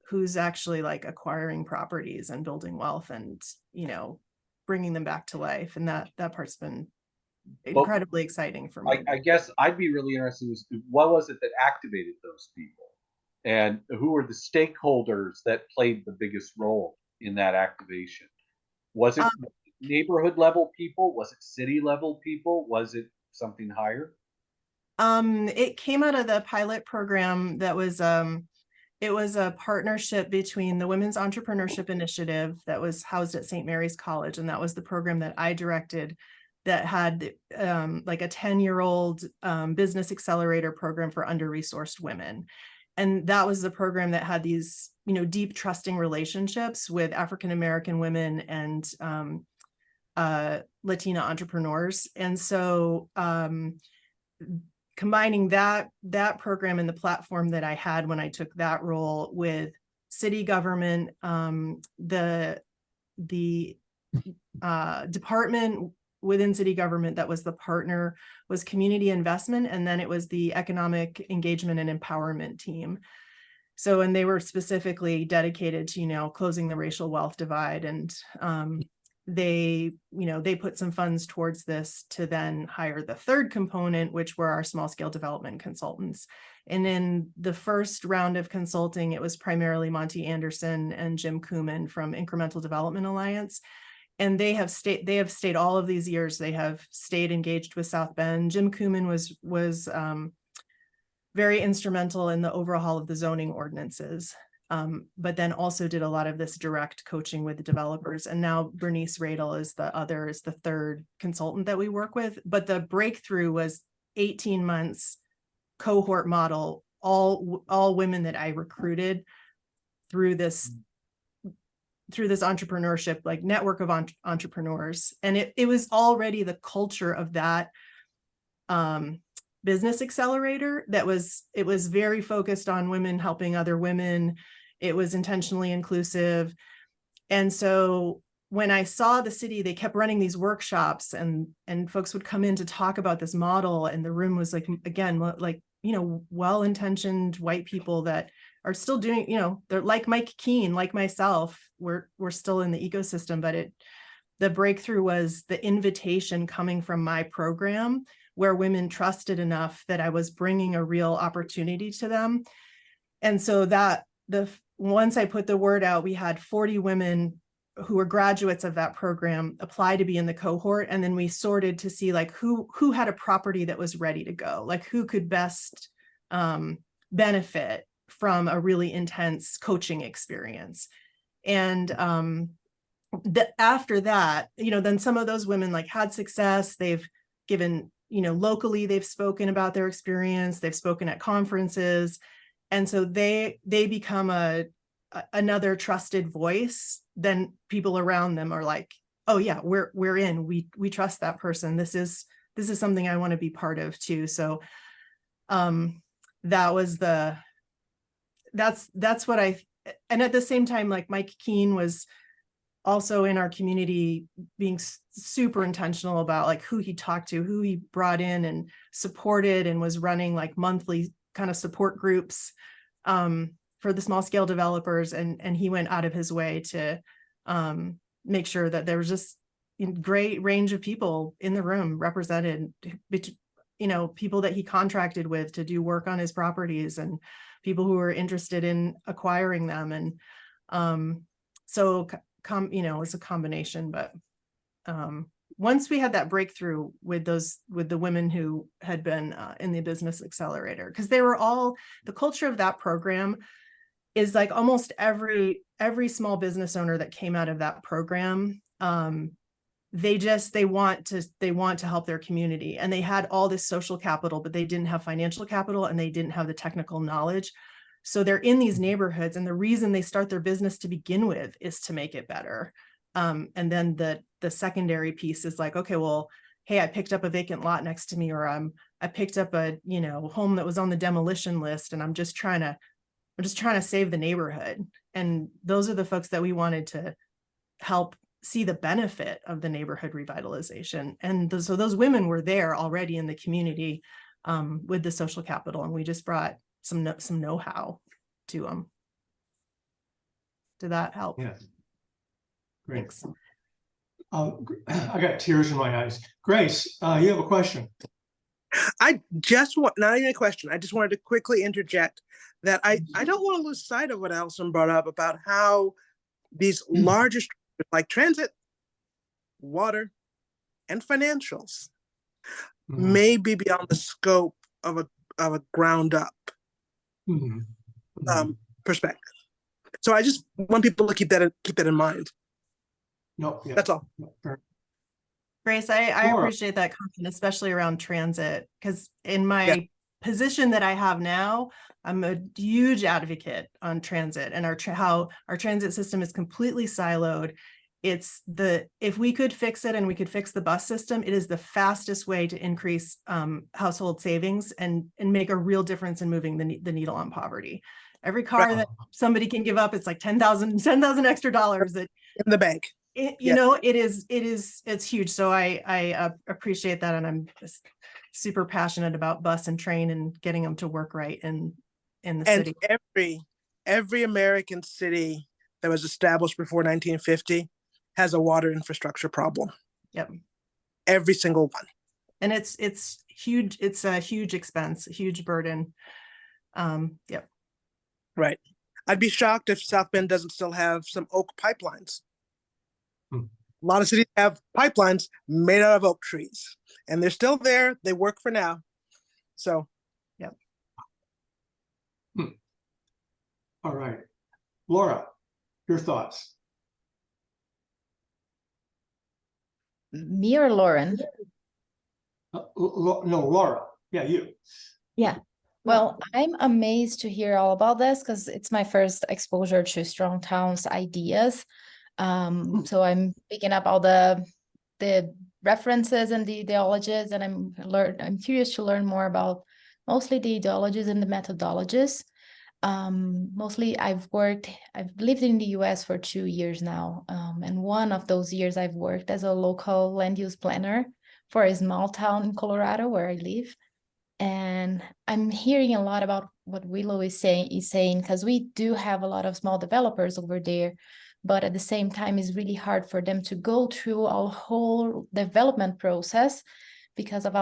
who's actually like acquiring properties and building wealth and, bringing them back to life. And that part's been incredibly exciting for me. I guess I'd be really interested in what was it that activated those people, and who were the stakeholders that played the biggest role in that activation? Was it neighborhood level people? Was it city level people? Was it something higher? It came out of the pilot program that was it was a partnership between the Women's Entrepreneurship Initiative that was housed at St. Mary's College, and that was the program that I directed, that had like a 10-year-old business accelerator program for under-resourced women. that was the program that had these, deep trusting relationships with African American women and Latina entrepreneurs. And so combining that program and the platform that I had when I took that role with city government, the department within city government that was the partner was community investment, and then it was the economic engagement and empowerment team. So, and they were specifically dedicated to, closing the racial wealth divide. And they put some funds towards this to then hire the third component, which were our small scale development consultants. And in the first round of consulting, it was primarily Monty Anderson and Jim Kuman from Incremental Development Alliance. And they have stayed all of these years. They have stayed engaged with South Bend. Jim Kuman was very instrumental in the overhaul of the zoning ordinances, but then also did a lot of this direct coaching with the developers. And now Bernice Radel is the third consultant that we work with. But the breakthrough was 18 months cohort model, all women that I recruited through this entrepreneurship, like network of entrepreneurs. And it was already the culture of that business accelerator it was very focused on women helping other women. It was intentionally inclusive. And so when I saw the city, they kept running these workshops and folks would come in to talk about this model. And the room was like, again, like, well-intentioned white people that are still doing, they're like Mike Keene, like myself, we're still in the ecosystem, but the breakthrough was the invitation coming from my program where women trusted enough that I was bringing a real opportunity to them. And so once I put the word out, we had 40 women who were graduates of that program apply to be in the cohort. And then we sorted to see like who had a property that was ready to go, like who could best benefit from a really intense coaching experience. And after that, then some of those women like had success. They've given, locally, they've spoken about their experience. They've spoken at conferences. And so they become another trusted voice. Then people around them are like, oh yeah, we're in, we trust that person. This is something I want to be part of too. So that's what and at the same time, like Mike Keene was also in our community being super intentional about like who he talked to, who he brought in and supported, and was running like monthly kind of support groups for the small scale developers. And he went out of his way to make sure that there was just a great range of people in the room represented, people that he contracted with to do work on his properties and people who were interested in acquiring them. And so it's a combination, but once we had that breakthrough with the women who had been in the business accelerator, because they were all, the culture of that program is like almost every small business owner that came out of that program, they want to help their community, and they had all this social capital, but they didn't have financial capital and they didn't have the technical knowledge. So they're in these neighborhoods, and the reason they start their business to begin with is to make it better. And then the secondary piece is like, okay, well, hey, I picked up a vacant lot next to me, or I picked up a home that was on the demolition list, and I'm just trying to save the neighborhood. And those are the folks that we wanted to help see the benefit of the neighborhood revitalization. And so those women were there already in the community with the social capital, and we just brought some know-how to them. Did that help? Yeah. Great. Thanks. I got tears in my eyes. Grace, you have a question. I just want, not even a question, I just wanted to quickly interject that I don't want to lose sight of what Allison brought up about how these larger structures like transit, water, and financials may be beyond the scope of a ground up perspective. So I just want people to keep that in mind. No, yeah. That's all. Grace, I appreciate that comment, especially around transit, because in my position that I have now, I'm a huge advocate on transit and how our transit system is completely siloed. If we could fix it and we could fix the bus system, it is the fastest way to increase household savings and make a real difference in moving the needle on poverty. Every car that somebody can give up, it's like $10,000 extra dollars that in the bank. It's huge. So I appreciate that. And I'm just super passionate about bus and train and getting them to work right in the city. Every American city that was established before 1950 has a water infrastructure problem. Yep. Every single one. And it's huge. It's a huge expense, a huge burden. Yep. Right. I'd be shocked if South Bend doesn't still have some oak pipelines. A lot of cities have pipelines made out of oak trees, and they're still there. They work for now. So, yep. All right. Laura, your thoughts? Me or Lauren? No, Laura. Yeah, you. Yeah. Well, I'm amazed to hear all about this because it's my first exposure to strong towns ideas. So I'm picking up all the references and the ideologies, and I'm curious to learn more about mostly the ideologies and the methodologies. Mostly I've lived in the US for 2 years now. And one of those years I've worked as a local land use planner for a small town in Colorado where I live. And I'm hearing a lot about what Willow is saying, because we do have a lot of small developers over there, but at the same time, it's really hard for them to go through a whole development process because of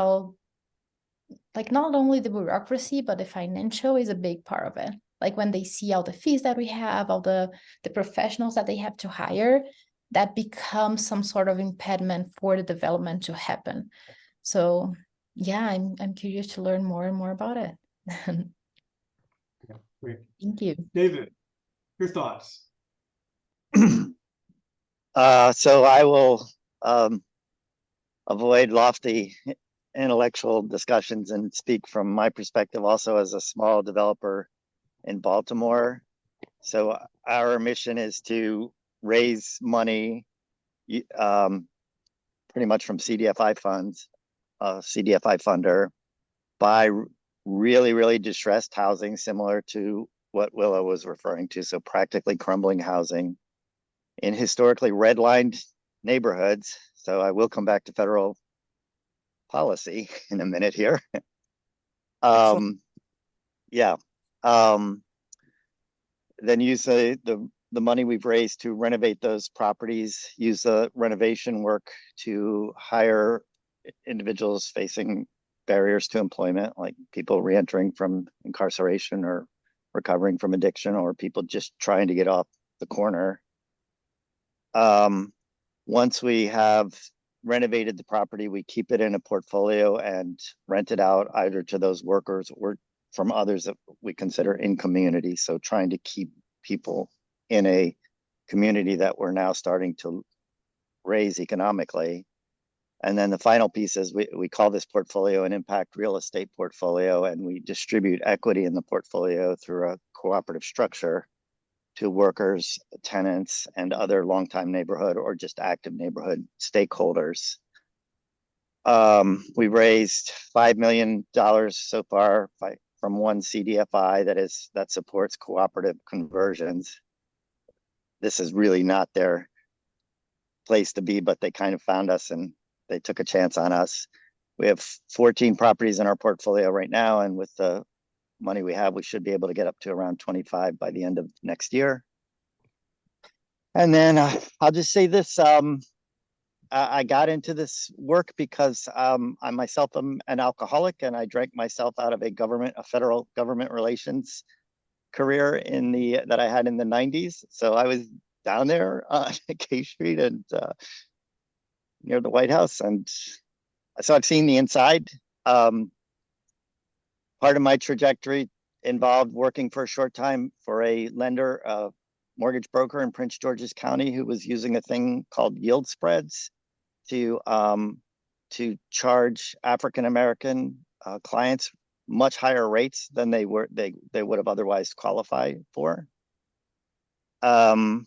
not only the bureaucracy, but the financial is a big part of it. Like when they see all the fees that we have, all the professionals that they have to hire, that becomes some sort of impediment for the development to happen. So yeah, I'm curious to learn more and more about it. Yeah, great. Thank you. David, your thoughts? So I will avoid lofty intellectual discussions and speak from my perspective also as a small developer in Baltimore. So our mission is to raise money pretty much from CDFI funds, CDFI funder, buy really, really distressed housing similar to what Willow was referring to. So practically crumbling housing in historically redlined neighborhoods. So I will come back to federal policy in a minute here. Yeah. Then use the money we've raised to renovate those properties, use the renovation work to hire individuals facing barriers to employment, like people reentering from incarceration or recovering from addiction, or people just trying to get off the corner. Once we have renovated the property, we keep it in a portfolio and rent it out either to those workers or from others that we consider in community. So trying to keep people in a community that we're now starting to raise economically. And then the final piece is we call this portfolio an impact real estate portfolio, and we distribute equity in the portfolio through a cooperative structure to workers, tenants, and other longtime neighborhood or just active neighborhood stakeholders. We raised $5 million so far from one CDFI that supports cooperative conversions. This is really not their place to be, but they kind of found us and they took a chance on us. We have 14 properties in our portfolio right now, and with the money we have, we should be able to get up to around 25 by the end of next year. And then I'll just say this, I got into this work because I myself am an alcoholic, and I drank myself out of a federal government relations career that I had in the 90s. So I was down there on K Street and near the White House, and so I've seen the inside. Part of my trajectory involved working for a short time for a lender, a mortgage broker in Prince George's County, who was using a thing called yield spreads to charge African American clients much higher rates than they would have otherwise qualified for. When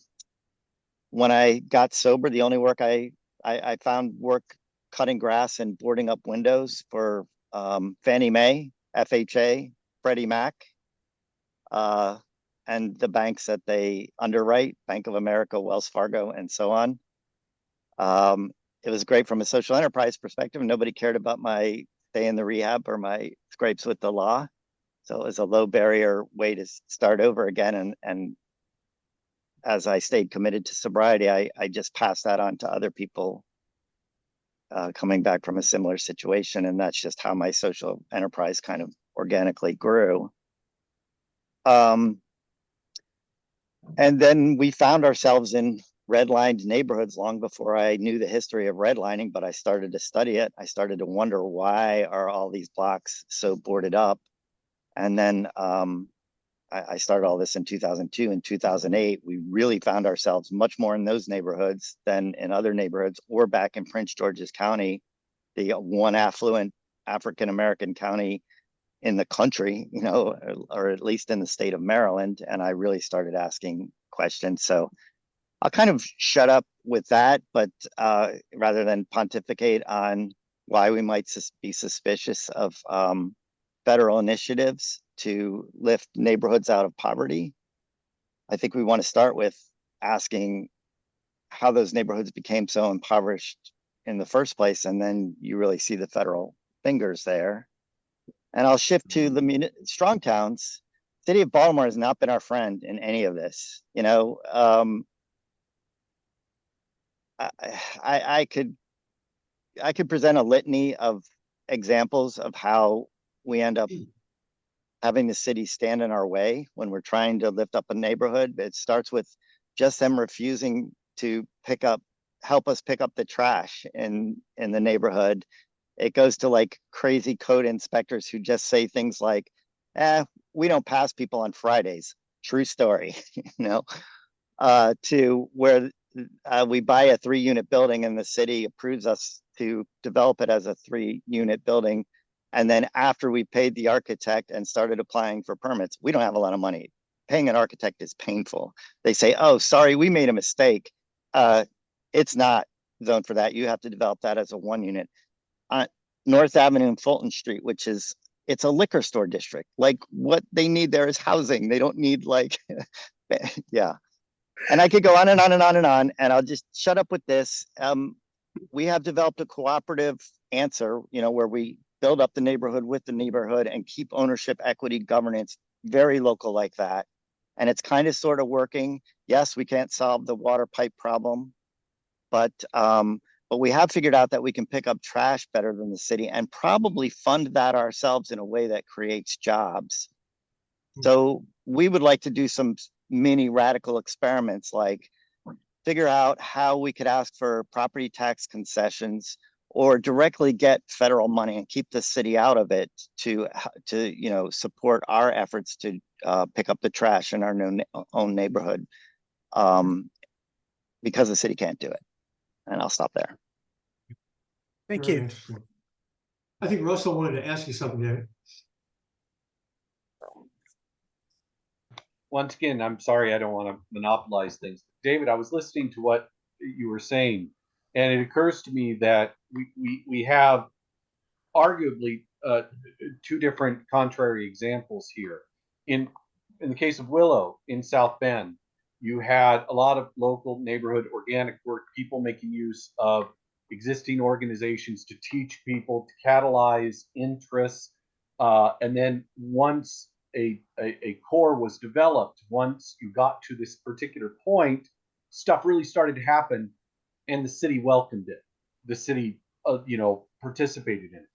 I got sober, the only work I found work cutting grass and boarding up windows for Fannie Mae, FHA, Freddie Mac, and the banks that they underwrite, Bank of America, Wells Fargo, and so on. It was great from a social enterprise perspective. Nobody cared about my stay in the rehab or my scrapes with the law. So it was a low barrier way to start over again. And as I stayed committed to sobriety, I just passed that on to other people coming back from a similar situation. And that's just how my social enterprise kind of organically grew. And then we found ourselves in redlined neighborhoods long before I knew the history of redlining, but I started to study it. I started to wonder, why are all these blocks so boarded up? And then I started all this in 2002. In 2008, we really found ourselves much more in those neighborhoods than in other neighborhoods or back in Prince George's County, the one affluent African-American county in the country, you know, or at least in the state of Maryland. And I really started asking questions. So I'll kind of shut up with that, but rather than pontificate on why we might be suspicious of federal initiatives to lift neighborhoods out of poverty, I think we want to start with asking how those neighborhoods became so impoverished in the first place. And then you really see the federal fingers there. And I'll shift to the strong towns. City of Baltimore has not been our friend in any of this. You know, I could present a litany of examples of how we end up having the city stand in our way when we're trying to lift up a neighborhood. It starts with just them refusing to help us pick up the trash in the neighborhood. It goes to like crazy code inspectors who just say things like, we don't pass people on Fridays. True story, you know, to where we buy a 3-unit building and the city approves us to develop it as a 3-unit building. And then after we paid the architect and started applying for permits, we don't have a lot of money. Paying an architect is painful. They say, oh, sorry, we made a mistake. It's not zoned for that. You have to develop that as a 1-unit. North Avenue and Fulton Street, it's a liquor store district. Like, what they need there is housing. They don't need like, yeah. And I could go on and on and on and on, and I'll just shut up with this. We have developed a cooperative answer, you know, where we build up the neighborhood with the neighborhood and keep ownership, equity, governance very local like that. And it's kind of sort of working. Yes, we can't solve the water pipe problem, but we have figured out that we can pick up trash better than the city and probably fund that ourselves in a way that creates jobs. So we would like to do some mini radical experiments, like figure out how we could ask for property tax concessions or directly get federal money and keep the city out of it to you know, support our efforts to pick up the trash in our own neighborhood, because the city can't do it. And I'll stop there. Thank Very you. interesting. I think Russell wanted to ask you something, David. Once again, I'm sorry, I don't want to monopolize things. David, I was listening to what you were saying, and it occurs to me that we have arguably 2 different contrary examples here. In the case of Willow in South Bend, you had a lot of local neighborhood organic work, people making use of existing organizations to teach people, to catalyze interests. And then once a core was developed, once you got to this particular point, stuff really started to happen and the city welcomed it. The city, you know, participated in it.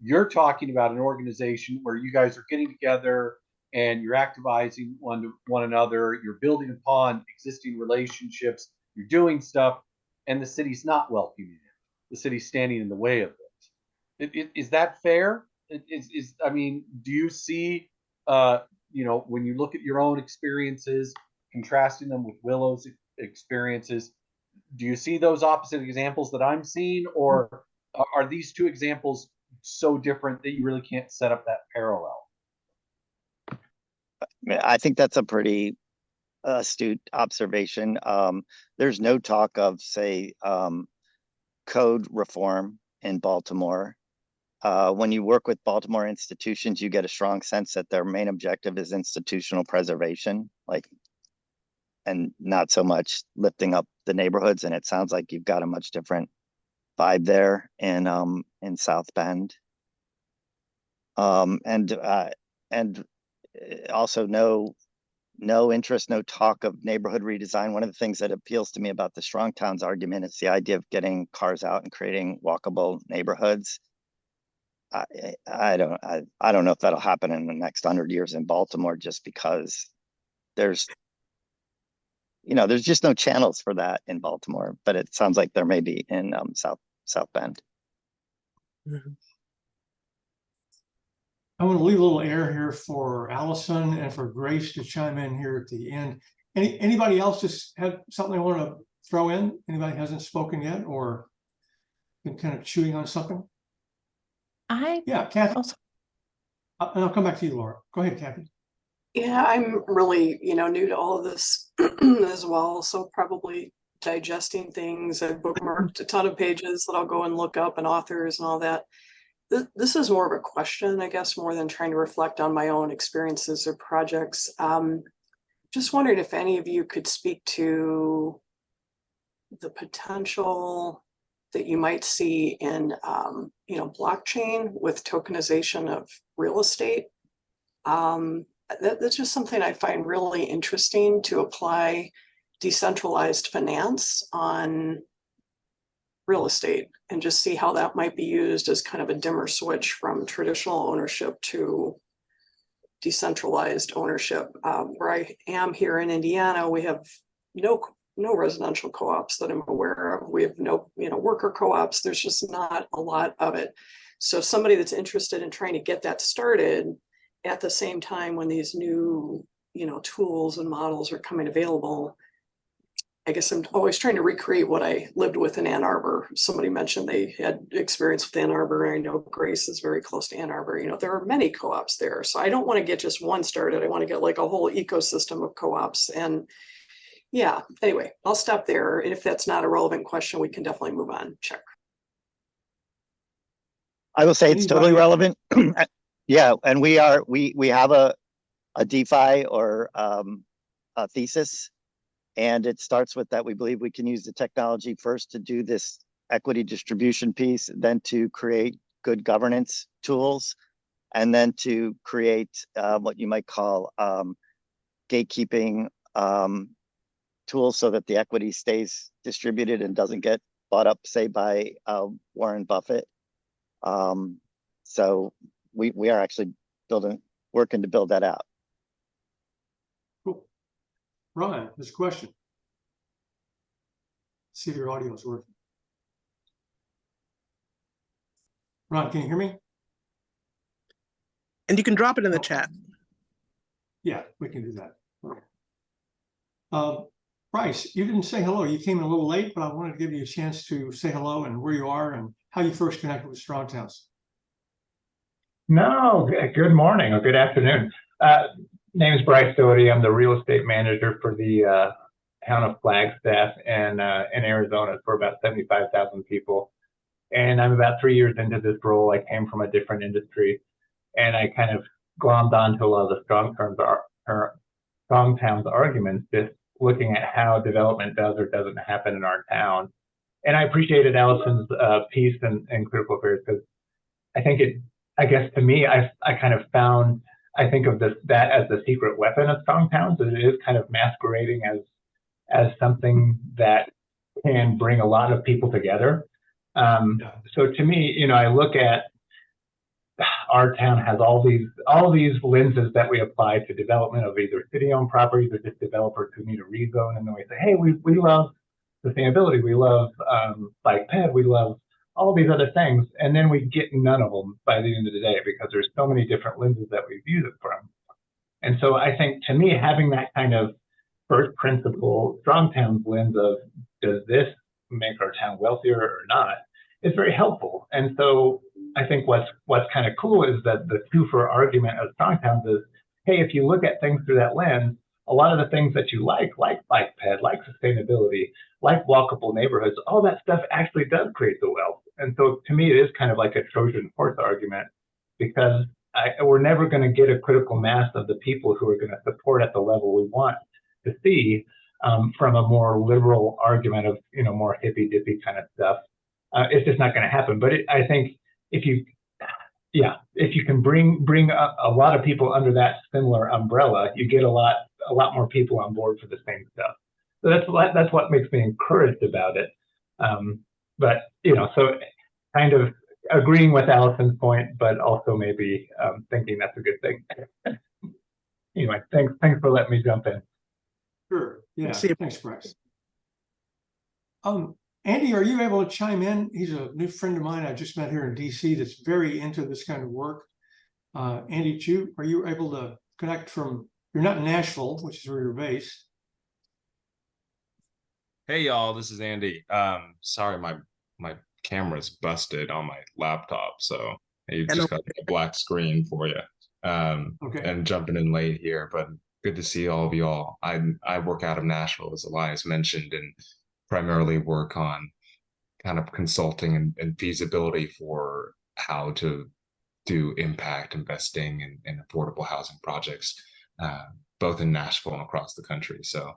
You're talking about an organization where you guys are getting together and you're activizing one another, you're building upon existing relationships, you're doing stuff, and the city's not welcoming it. The city's standing in the way of it. Is that fair? I mean, do you see, you know, when you look at your own experiences, contrasting them with Willow's experiences, do you see those opposite examples that I'm seeing, or are these 2 examples so different that you really can't set up that parallel. I think that's a pretty astute observation. There's no talk of, say, code reform in Baltimore. When you work with Baltimore institutions, you get a strong sense that their main objective is institutional preservation, and not so much lifting up the neighborhoods. And it sounds like you've got a much different vibe there in South Bend. And also no interest, no talk of neighborhood redesign. One of the things that appeals to me about the Strong Towns argument is the idea of getting cars out and creating walkable neighborhoods. I don't know if that'll happen in the next 100 years in Baltimore, just because there's just no channels for that in Baltimore, but it sounds like there may be in South Bend. Mm-hmm. I want to leave a little air here for Allison and for Grace to chime in here at the end. Anybody else just have something they want to throw in? Anybody hasn't spoken yet or been kind of chewing on something? Yeah, Kathy. And I'll come back to you, Laura. Go ahead, Kathy. Yeah, I'm really, new to all of this as well. So probably digesting things. I've bookmarked a ton of pages that I'll go and look up and authors and all that. This is more of a question, I guess, more than trying to reflect on my own experiences or projects. Just wondered if any of you could speak to the potential that you might see in, blockchain with tokenization of real estate. That's just something I find really interesting, to apply decentralized finance on real estate and just see how that might be used as kind of a dimmer switch from traditional ownership to decentralized ownership. Where I am here in Indiana, we have no residential co-ops that I'm aware of. We have no, worker co-ops. There's just not a lot of it. So somebody that's interested in trying to get that started at the same time when these new, tools and models are coming available, I guess I'm always trying to recreate what I lived with in Ann Arbor. Somebody mentioned they had experience with Ann Arbor. I know Grace is very close to Ann Arbor. There are many co-ops there. So I don't want to get just one started. I want to get like a whole ecosystem of co-ops. And yeah, anyway, I'll stop there. If that's not a relevant question, we can definitely move on. Check. I will say it's totally relevant. Yeah, and we have a DeFi or a thesis. And it starts with that we believe we can use the technology first to do this equity distribution piece, then to create good governance tools, and then to create what you might call gatekeeping tools so that the equity stays distributed and doesn't get bought up, say, by Warren Buffett. So we are actually working to build that out. Cool. Ron, this question. See if your audio is working. Ron, can you hear me? And you can drop it in the chat. Yeah, we can do that. Okay. Bryce, you didn't say hello. You came in a little late, but I wanted to give you a chance to say hello and where you are and how you first connected with Strong Towns. No, good morning or good afternoon. Name is Bryce Doherty. I'm the real estate manager for the town of Flagstaff in Arizona for about 75,000 people. And I'm about 3 years into this role. I came from a different industry, and I kind of glommed onto a lot of the Strong Towns arguments, just looking at how development does or doesn't happen in our town. And I appreciated Allison's piece in Critical Affairs, because I think I guess to me, I kind of found, I think of that as the secret weapon of Strong Towns. It is kind of masquerading as something that can bring a lot of people together. So to me, I look at our town has all these lenses that we apply to development of either city-owned properties or just developers who need a rezone, and then we say, hey, we love sustainability, we love bike ped, we love all these other things, and then we get none of them by the end of the day because there's so many different lenses that we view them from. And so I think, to me, having that kind of first principle Strong Towns lens of, does this make our town wealthier or not, is very helpful. And so I think what's kind of cool is that the twofer argument of strong towns is, hey, if you look at things through that lens, a lot of the things that you like bike ped, like sustainability, like walkable neighborhoods, all that stuff actually does create the wealth. And so to me, it is kind of like a Trojan horse argument, because we're never going to get a critical mass of the people who are going to support at the level we want to see from a more liberal argument of, more hippy dippy kind of stuff. It's just not going to happen. But I think if you can bring a lot of people under that similar umbrella, you get a lot more people on board for the same stuff. So that's what makes me encouraged about it. But so kind of agreeing with Allison's point, but also maybe thinking that's a good thing. Anyway, thanks for letting me jump in. Sure. Yeah. Thanks, Bryce. Andy, are you able to chime in? He's a new friend of mine I just met here in DC that's very into this kind of work. Andy Chu, are you able to connect from, you're not in Nashville, which is where you're based. Hey y'all, this is Andy. Sorry, my camera's busted on my laptop, so you just got a black screen for you. Okay. And jumping in late here, but good to see all of y'all. I work out of Nashville, as Elias mentioned, and primarily work on kind of consulting and feasibility for how to do impact investing in affordable housing projects, both in Nashville and across the country. So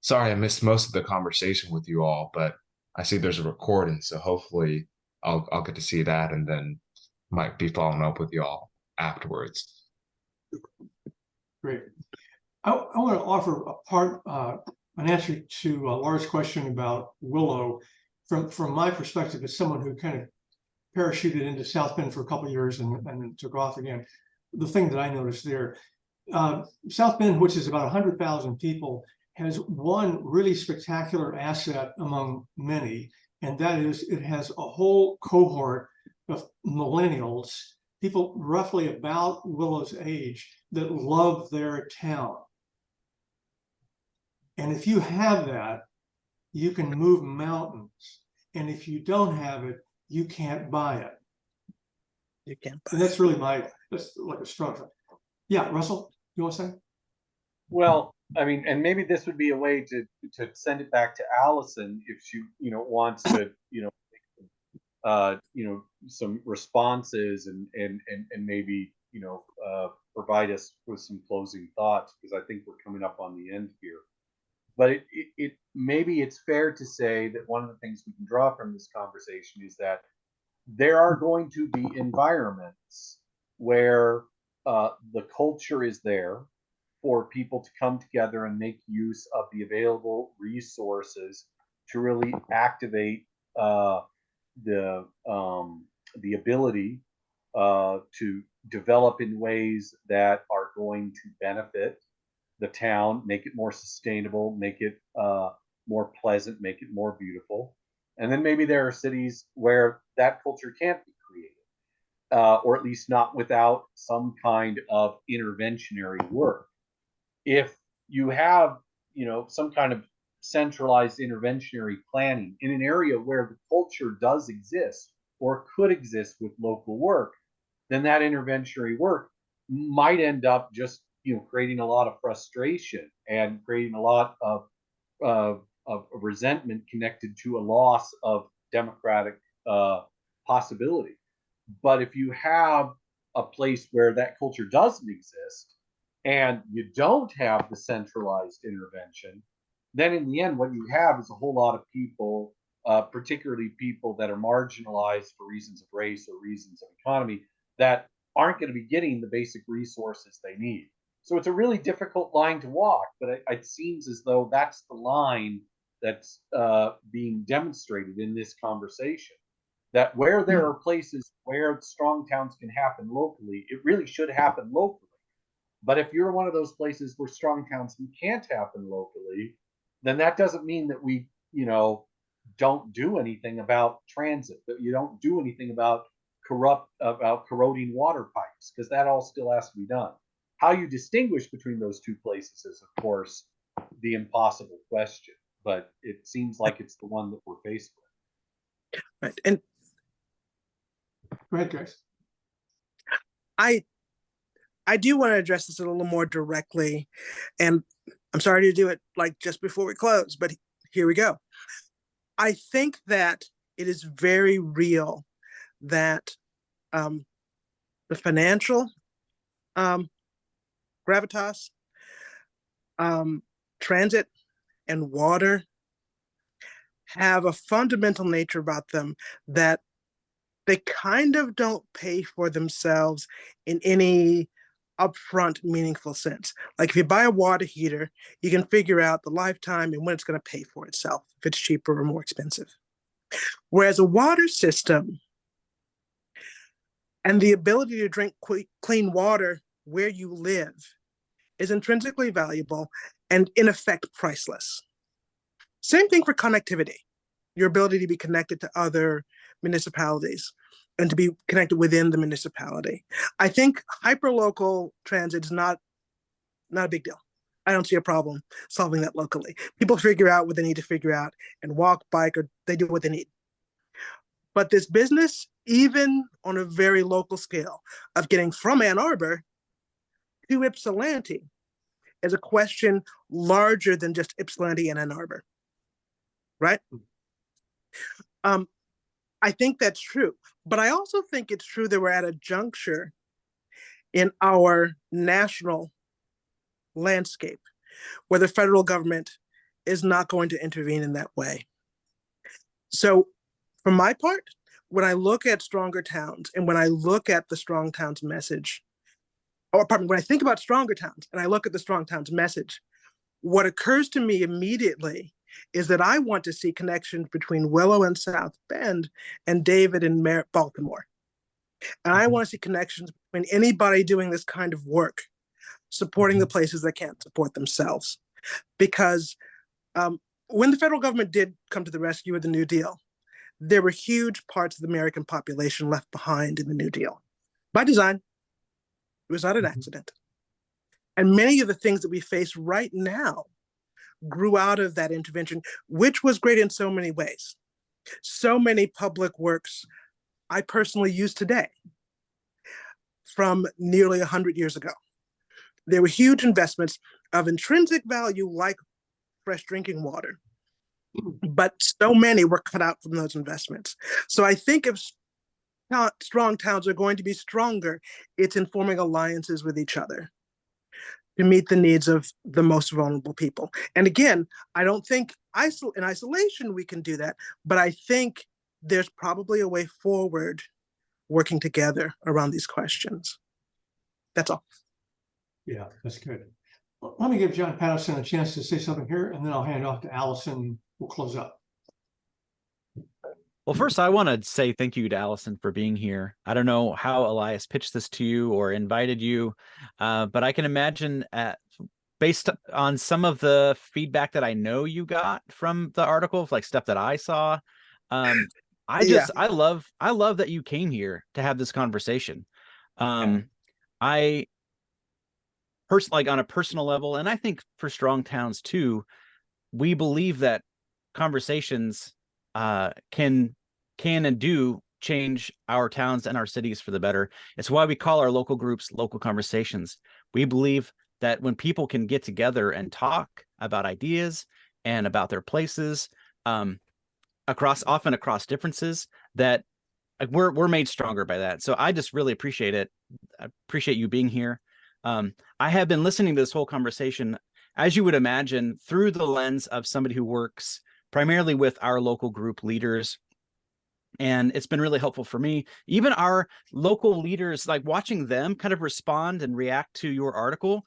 sorry I missed most of the conversation with you all, but I see there's a recording, so hopefully I'll get to see that and then might be following up with y'all afterwards. Great. I want to offer an answer to Laura's question about Willow from my perspective as someone who kind of parachuted into South Bend for a couple of years and then took off again. The thing that I noticed there, South Bend, which is about 100,000 people, has one really spectacular asset among many, and that is it has a whole cohort of millennials, people roughly about Willow's age, that love their town. And if you have that, you can move mountains. And if you don't have it, you can't buy it. You can't buy and that's really that's like a struggle. Yeah, Russell, you want to say? Well, I mean, and maybe this would be a way to send it back to Allison if she, wants to, some responses and maybe, provide us with some closing thoughts, because I think we're coming up on the end here. But maybe it's fair to say that one of the things we can draw from this conversation is that there are going to be environments where the culture is there for people to come together and make use of the available resources to really activate the ability to develop in ways that are going to benefit the town, make it more sustainable, make it more pleasant, make it more beautiful. And then maybe there are cities where that culture can't be created, or at least not without some kind of interventionary work. If you have, some kind of centralized interventionary planning in an area where the culture does exist or could exist with local work, then that interventionary work might end up just creating a lot of frustration and creating a lot of resentment connected to a loss of democratic possibility. But if you have a place where that culture doesn't exist and you don't have the centralized intervention, then in the end, what you have is a whole lot of people, particularly people that are marginalized for reasons of race or reasons of economy, that aren't going to be getting the basic resources they need. So it's a really difficult line to walk, but it seems as though that's the line that's being demonstrated in this conversation. That where there are places where strong towns can happen locally, it really should happen locally. But if you're one of those places where strong towns can't happen locally, then that doesn't mean that we, don't do anything about transit, that you don't do anything about corroding water pipes, because that all still has to be done. How you distinguish between those two places is, of course, the impossible question, but it seems like it's the one that we're faced with. Right. And Go ahead, Grace. I do want to address this a little more directly, and I'm sorry to do it like just before we close, but here we go. I think that it is very real that the financial gravitas, transit, and water have a fundamental nature about them that they kind of don't pay for themselves in any upfront meaningful sense. Like if you buy a water heater, you can figure out the lifetime and when it's going to pay for itself, if it's cheaper or more expensive. Whereas a water system and the ability to drink clean water where you live is intrinsically valuable and in effect priceless. Same thing for connectivity, your ability to be connected to other municipalities and to be connected within the municipality. I think hyperlocal transit is not a big deal. I don't see a problem solving that locally. People figure out what they need to figure out and walk, bike, or they do what they need. But this business, even on a very local scale, of getting from Ann Arbor to Ypsilanti is a question larger than just Ypsilanti and Ann Arbor, right? I think that's true, but I also think it's true that we're at a juncture in our national landscape where the federal government is not going to intervene in that way. So for my part, when I look at Stronger Towns and when I look at the Strong Towns message, or pardon me, when I think about Stronger Towns and I look at the Strong Towns message, what occurs to me immediately is that I want to see connections between Willow and South Bend and David and Baltimore. And I want to see connections between anybody doing this kind of work, supporting the places that can't support themselves. Because when the federal government did come to the rescue of the New Deal, there were huge parts of the American population left behind in the New Deal. By design, it was not an accident. And many of the things that we face right now grew out of that intervention, which was great in so many ways. So many public works I personally use today from nearly 100 years ago. There were huge investments of intrinsic value like fresh drinking water, but so many were cut out from those investments. So I think if strong towns are going to be stronger, it's in forming alliances with each other to meet the needs of the most vulnerable people. And again, I don't think in isolation we can do that, but I think there's probably a way forward working together around these questions. That's all. Yeah, that's good. Well, let me give John Patterson a chance to say something here, and then I'll hand off to Allison. We'll close up. Well, first, I want to say thank you to Allison for being here. I don't know how Elias pitched this to you or invited you, but I can imagine based on some of the feedback that I know you got from the article, like stuff that I saw, I love that you came here to have this conversation. I like on a personal level, and I think for Strong Towns too, we believe that conversations can and do change our towns and our cities for the better. It's why we call our local groups local conversations. We believe that when people can get together and talk about ideas and about their places, often across differences, that we're made stronger by that. So I just really appreciate it. I appreciate you being here. I have been listening to this whole conversation, as you would imagine, through the lens of somebody who works primarily with our local group leaders. And it's been really helpful for me. Even our local leaders, like watching them kind of respond and react to your article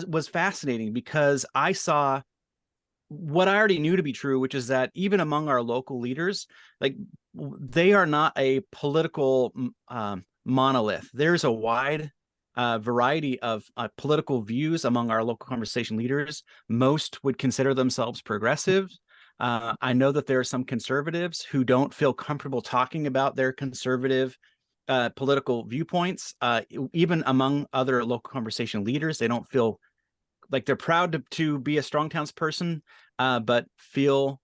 was fascinating, because I saw what I already knew to be true, which is that even among our local leaders, like they are not a political monolith. There's a wide variety of political views among our local conversation leaders. Most would consider themselves progressive. I know that there are some conservatives who don't feel comfortable talking about their conservative political viewpoints. Even among other local conversation leaders, they don't feel like they're proud to be a Strong Towns person, but feel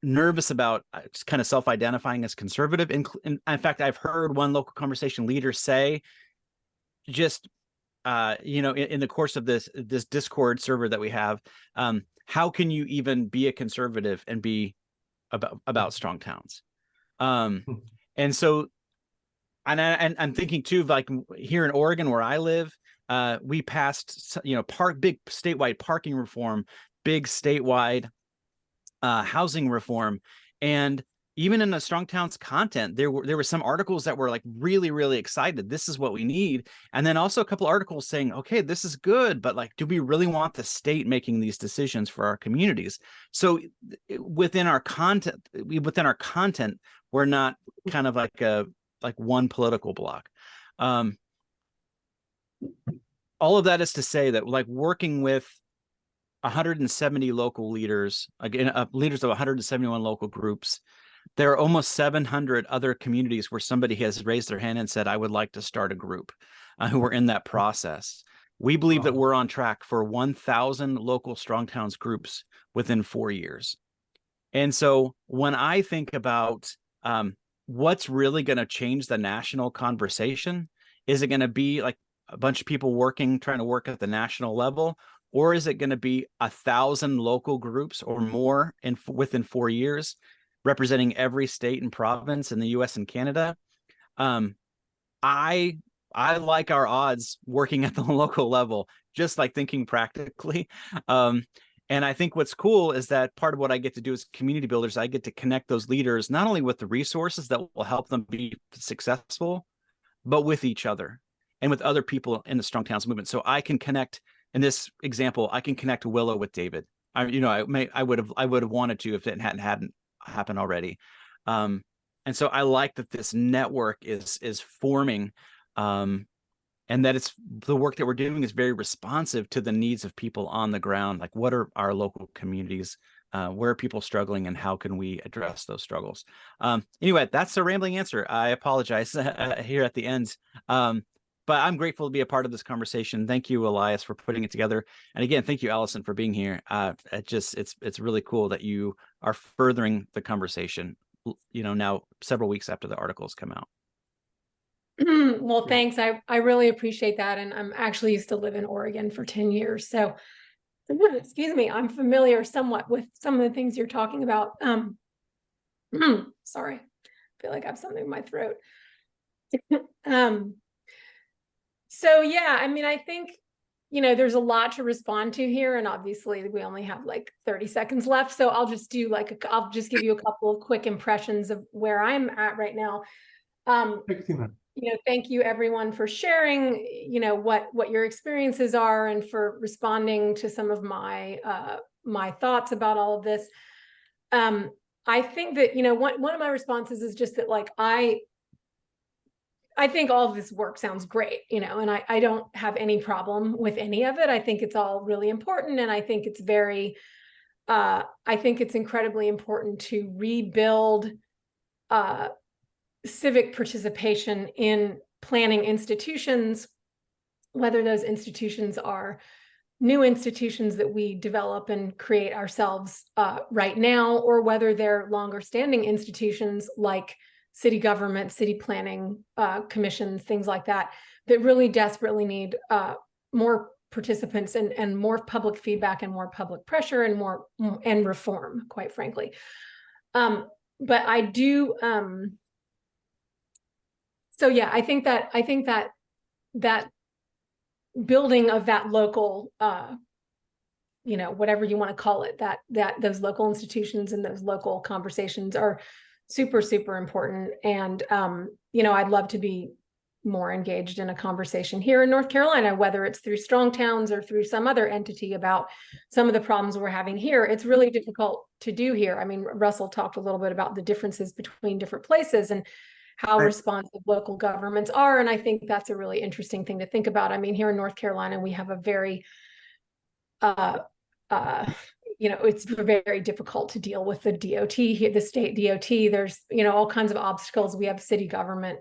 nervous about just kind of self-identifying as conservative. In fact, I've heard one local conversation leader say, just in the course of this Discord server that we have, how can you even be a conservative and be about strong towns? And so, and I'm thinking too, like here in Oregon where I live, we passed big statewide parking reform, big statewide housing reform, and even in the Strong Towns content, there were some articles that were like really, really excited. This is what we need. And then also a couple articles saying, okay, this is good, but like, do we really want the state making these decisions for our communities? So within our content, we're not kind of like one political block. All of that is to say that like working with 170 local leaders, again, leaders of 171 local groups, there are almost 700 other communities where somebody has raised their hand and said, I would like to start a group, who are in that process. We believe that we're on track for 1,000 local Strong Towns groups within 4 years. And so when I think about what's really going to change the national conversation, is it going to be like a bunch of people trying to work at the national level? Or is it going to be 1,000 local groups or more within 4 years, representing every state and province in the US and Canada? I like our odds working at the local level, just like thinking practically. And I think what's cool is that part of what I get to do as community builders, I get to connect those leaders, not only with the resources that will help them be successful, but with each other and with other people in the Strong Towns movement. So I can connect, in this example, I can connect Willow with David. I would have wanted to if it hadn't happened already. And so I like that this network is forming, and that it's the work that we're doing is very responsive to the needs of people on the ground. Like, what are our local communities? Where are people struggling, and how can we address those struggles? Anyway, that's a rambling answer. I apologize here at the end. But I'm grateful to be a part of this conversation. Thank you, Elias, for putting it together. And again, thank you, Allison, for being here. It's really cool that you are furthering the conversation, now several weeks after the articles come out. Well, thanks. I really appreciate that. And I'm actually used to live in Oregon for 10 years. So, excuse me, I'm familiar somewhat with some of the things you're talking about. Sorry, I feel like I have something in my throat. So yeah, I mean, I think, there's a lot to respond to here, and obviously we only have like 30 seconds left. So I'll just give you a couple of quick impressions of where I'm at right now. Thank you everyone for sharing, what your experiences are, and for responding to some of my thoughts about all of this. I think that, one of my responses is just that, like, I think all of this work sounds great, and I don't have any problem with any of it. I think it's all really important. And I think it's incredibly important to rebuild civic participation in planning institutions, whether those institutions are new institutions that we develop and create ourselves right now, or whether they're longer standing institutions like city government, city planning commissions, things like that, that really desperately need more participants and more public feedback and more public pressure and reform, quite frankly. But I do, so yeah, I think that building of that local, whatever you want to call it, that those local institutions and those local conversations are super, super important. And, I'd love to be more engaged in a conversation here in North Carolina, whether it's through Strong Towns or through some other entity, about some of the problems we're having here. It's really difficult to do here. I mean, Russell talked a little bit about the differences between different places and how responsive local governments are. And I think that's a really interesting thing to think about. I mean, here in North Carolina, we have a very, it's very difficult to deal with the DOT here, the state DOT. There's, all kinds of obstacles. We have city government,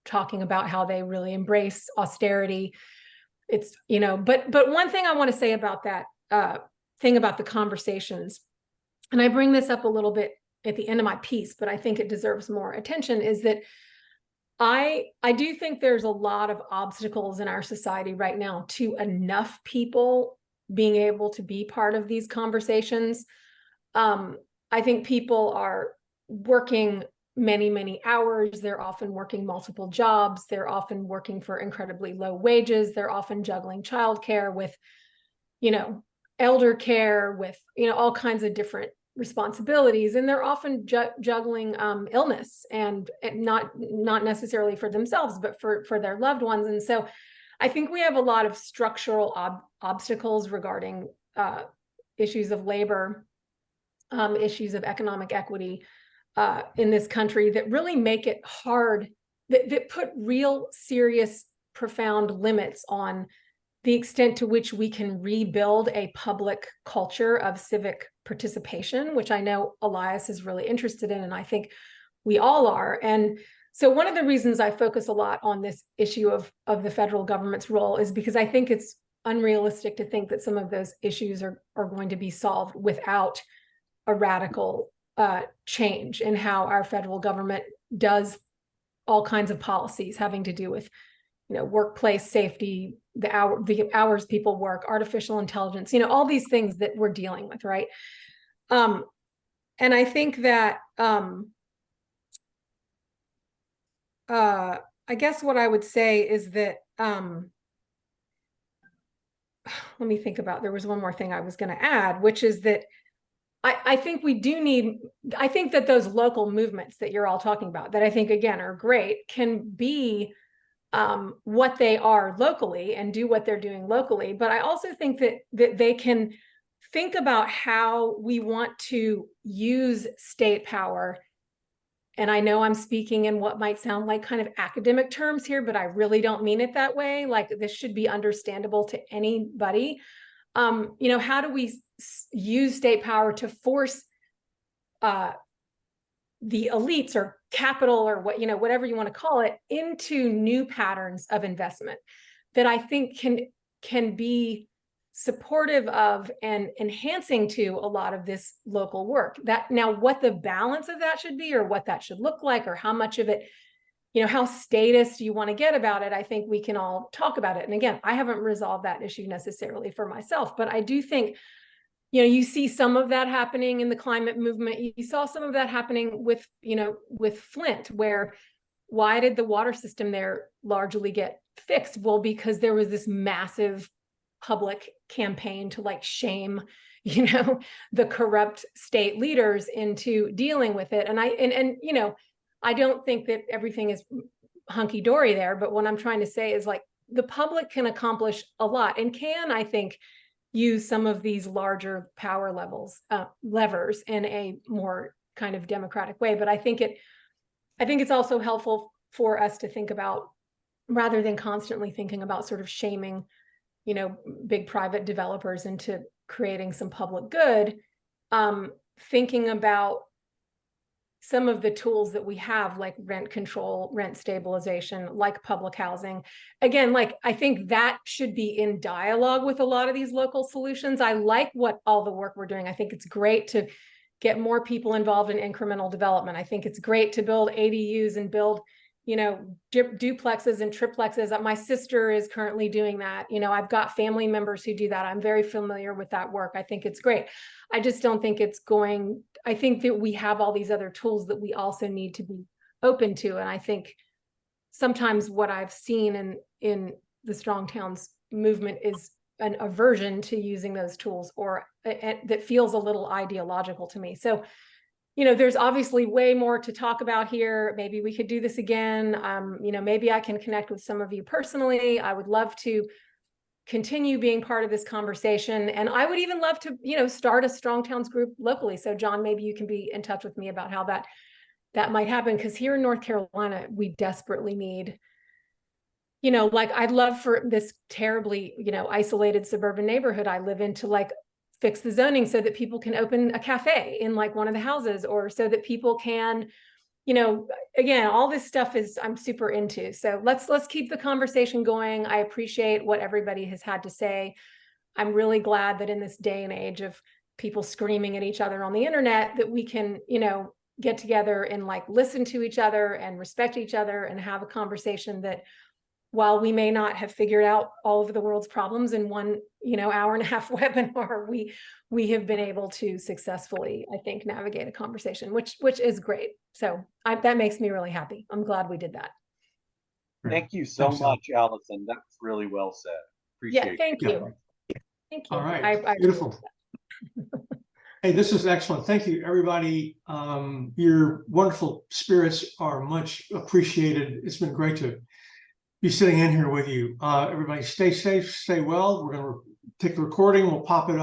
talking about how they really embrace austerity. It's, but one thing I want to say about that thing about the conversations and I bring this up a little bit at the end of my piece, but I think it deserves more attention, is that I do think there's a lot of obstacles in our society right now to enough people being able to be part of these conversations. I think people are working many, many hours. They're often working multiple jobs. They're often working for incredibly low wages. They're often juggling childcare with, elder care, with, all kinds of different responsibilities, and they're often juggling illness, and not necessarily for themselves, but for their loved ones. And so I think we have a lot of structural obstacles regarding issues of labor, issues of economic equity in this country that really make it hard, that put real serious, profound limits on the extent to which we can rebuild a public culture of civic participation, which I know Elias is really interested in, and I think we all are. And so one of the reasons I focus a lot on this issue of the federal government's role is because I think it's unrealistic to think that some of those issues are going to be solved without a radical change in how our federal government does all kinds of policies having to do with, workplace safety, the hours people work, artificial intelligence, all these things that we're dealing with, right? And I think that I guess what I would say is that let me think about, there was one more thing I was going to add, which is that I think we do need, I think that those local movements that you're all talking about, that I think, again, are great, can be what they are locally and do what they're doing locally. But I also think that they can think about how we want to use state power. And I know I'm speaking in what might sound like kind of academic terms here, but I really don't mean it that way. Like, this should be understandable to anybody. How do we use state power to force the elites or capital or whatever you want to call it into new patterns of investment that I think can be supportive of and enhancing to a lot of this local work? That now, what the balance of that should be, or what that should look like, or how much of it, how statist you want to get about it, I think we can all talk about it. And again, I haven't resolved that issue necessarily for myself, but I do think, you see some of that happening in the climate movement. You saw some of that happening with, with Flint, where why did the water system there largely get fixed? Well, because there was this massive public campaign to shame, the corrupt state leaders into dealing with it. And I don't think that everything is hunky-dory there, but what I'm trying to say is the public can accomplish a lot, and can, I think, use some of these larger power levers in a more kind of democratic way. But I think it's also helpful for us to think about, rather than constantly thinking about sort of shaming, big private developers into creating some public good, thinking about some of the tools that we have, like rent control, rent stabilization, like public housing. Again, I think that should be in dialogue with a lot of these local solutions. I like all the work we're doing. I think it's great to get more people involved in incremental development. I think it's great to build ADUs and build, duplexes and triplexes. My sister is currently doing that. I've got family members who do that. I'm very familiar with that work. I think it's great. I just don't think I think that we have all these other tools that we also need to be open to. And I think sometimes what I've seen in the Strong Towns movement is an aversion to using those tools, or that feels a little ideological to me. So, there's obviously way more to talk about here. Maybe we could do this again. Maybe I can connect with some of you personally. I would love to continue being part of this conversation. And I would even love to, start a Strong Towns group locally. So John, maybe you can be in touch with me about how that might happen. Because here in North Carolina, we desperately need, I'd love for this terribly, isolated suburban neighborhood I live in to fix the zoning so that people can open a cafe in one of the houses, or so that people can, again, all this stuff I'm super into. So let's keep the conversation going. I appreciate what everybody has had to say. I'm really glad that in this day and age of people screaming at each other on the internet, that we can, get together and like listen to each other and respect each other and have a conversation that, while we may not have figured out all of the world's problems in one, hour and a half webinar, we have been able to successfully, I think, navigate a conversation, which is great. So that makes me really happy. I'm glad we did that. Thank you so much, Allison. That's really well said. Appreciate Thank you. Thank you. All right, I beautiful. Hey, this is excellent. Thank you, everybody. Your wonderful spirits are much appreciated. It's been great to be sitting in here with you. Everybody stay safe, stay well. We're going to take the recording. We'll pop it up.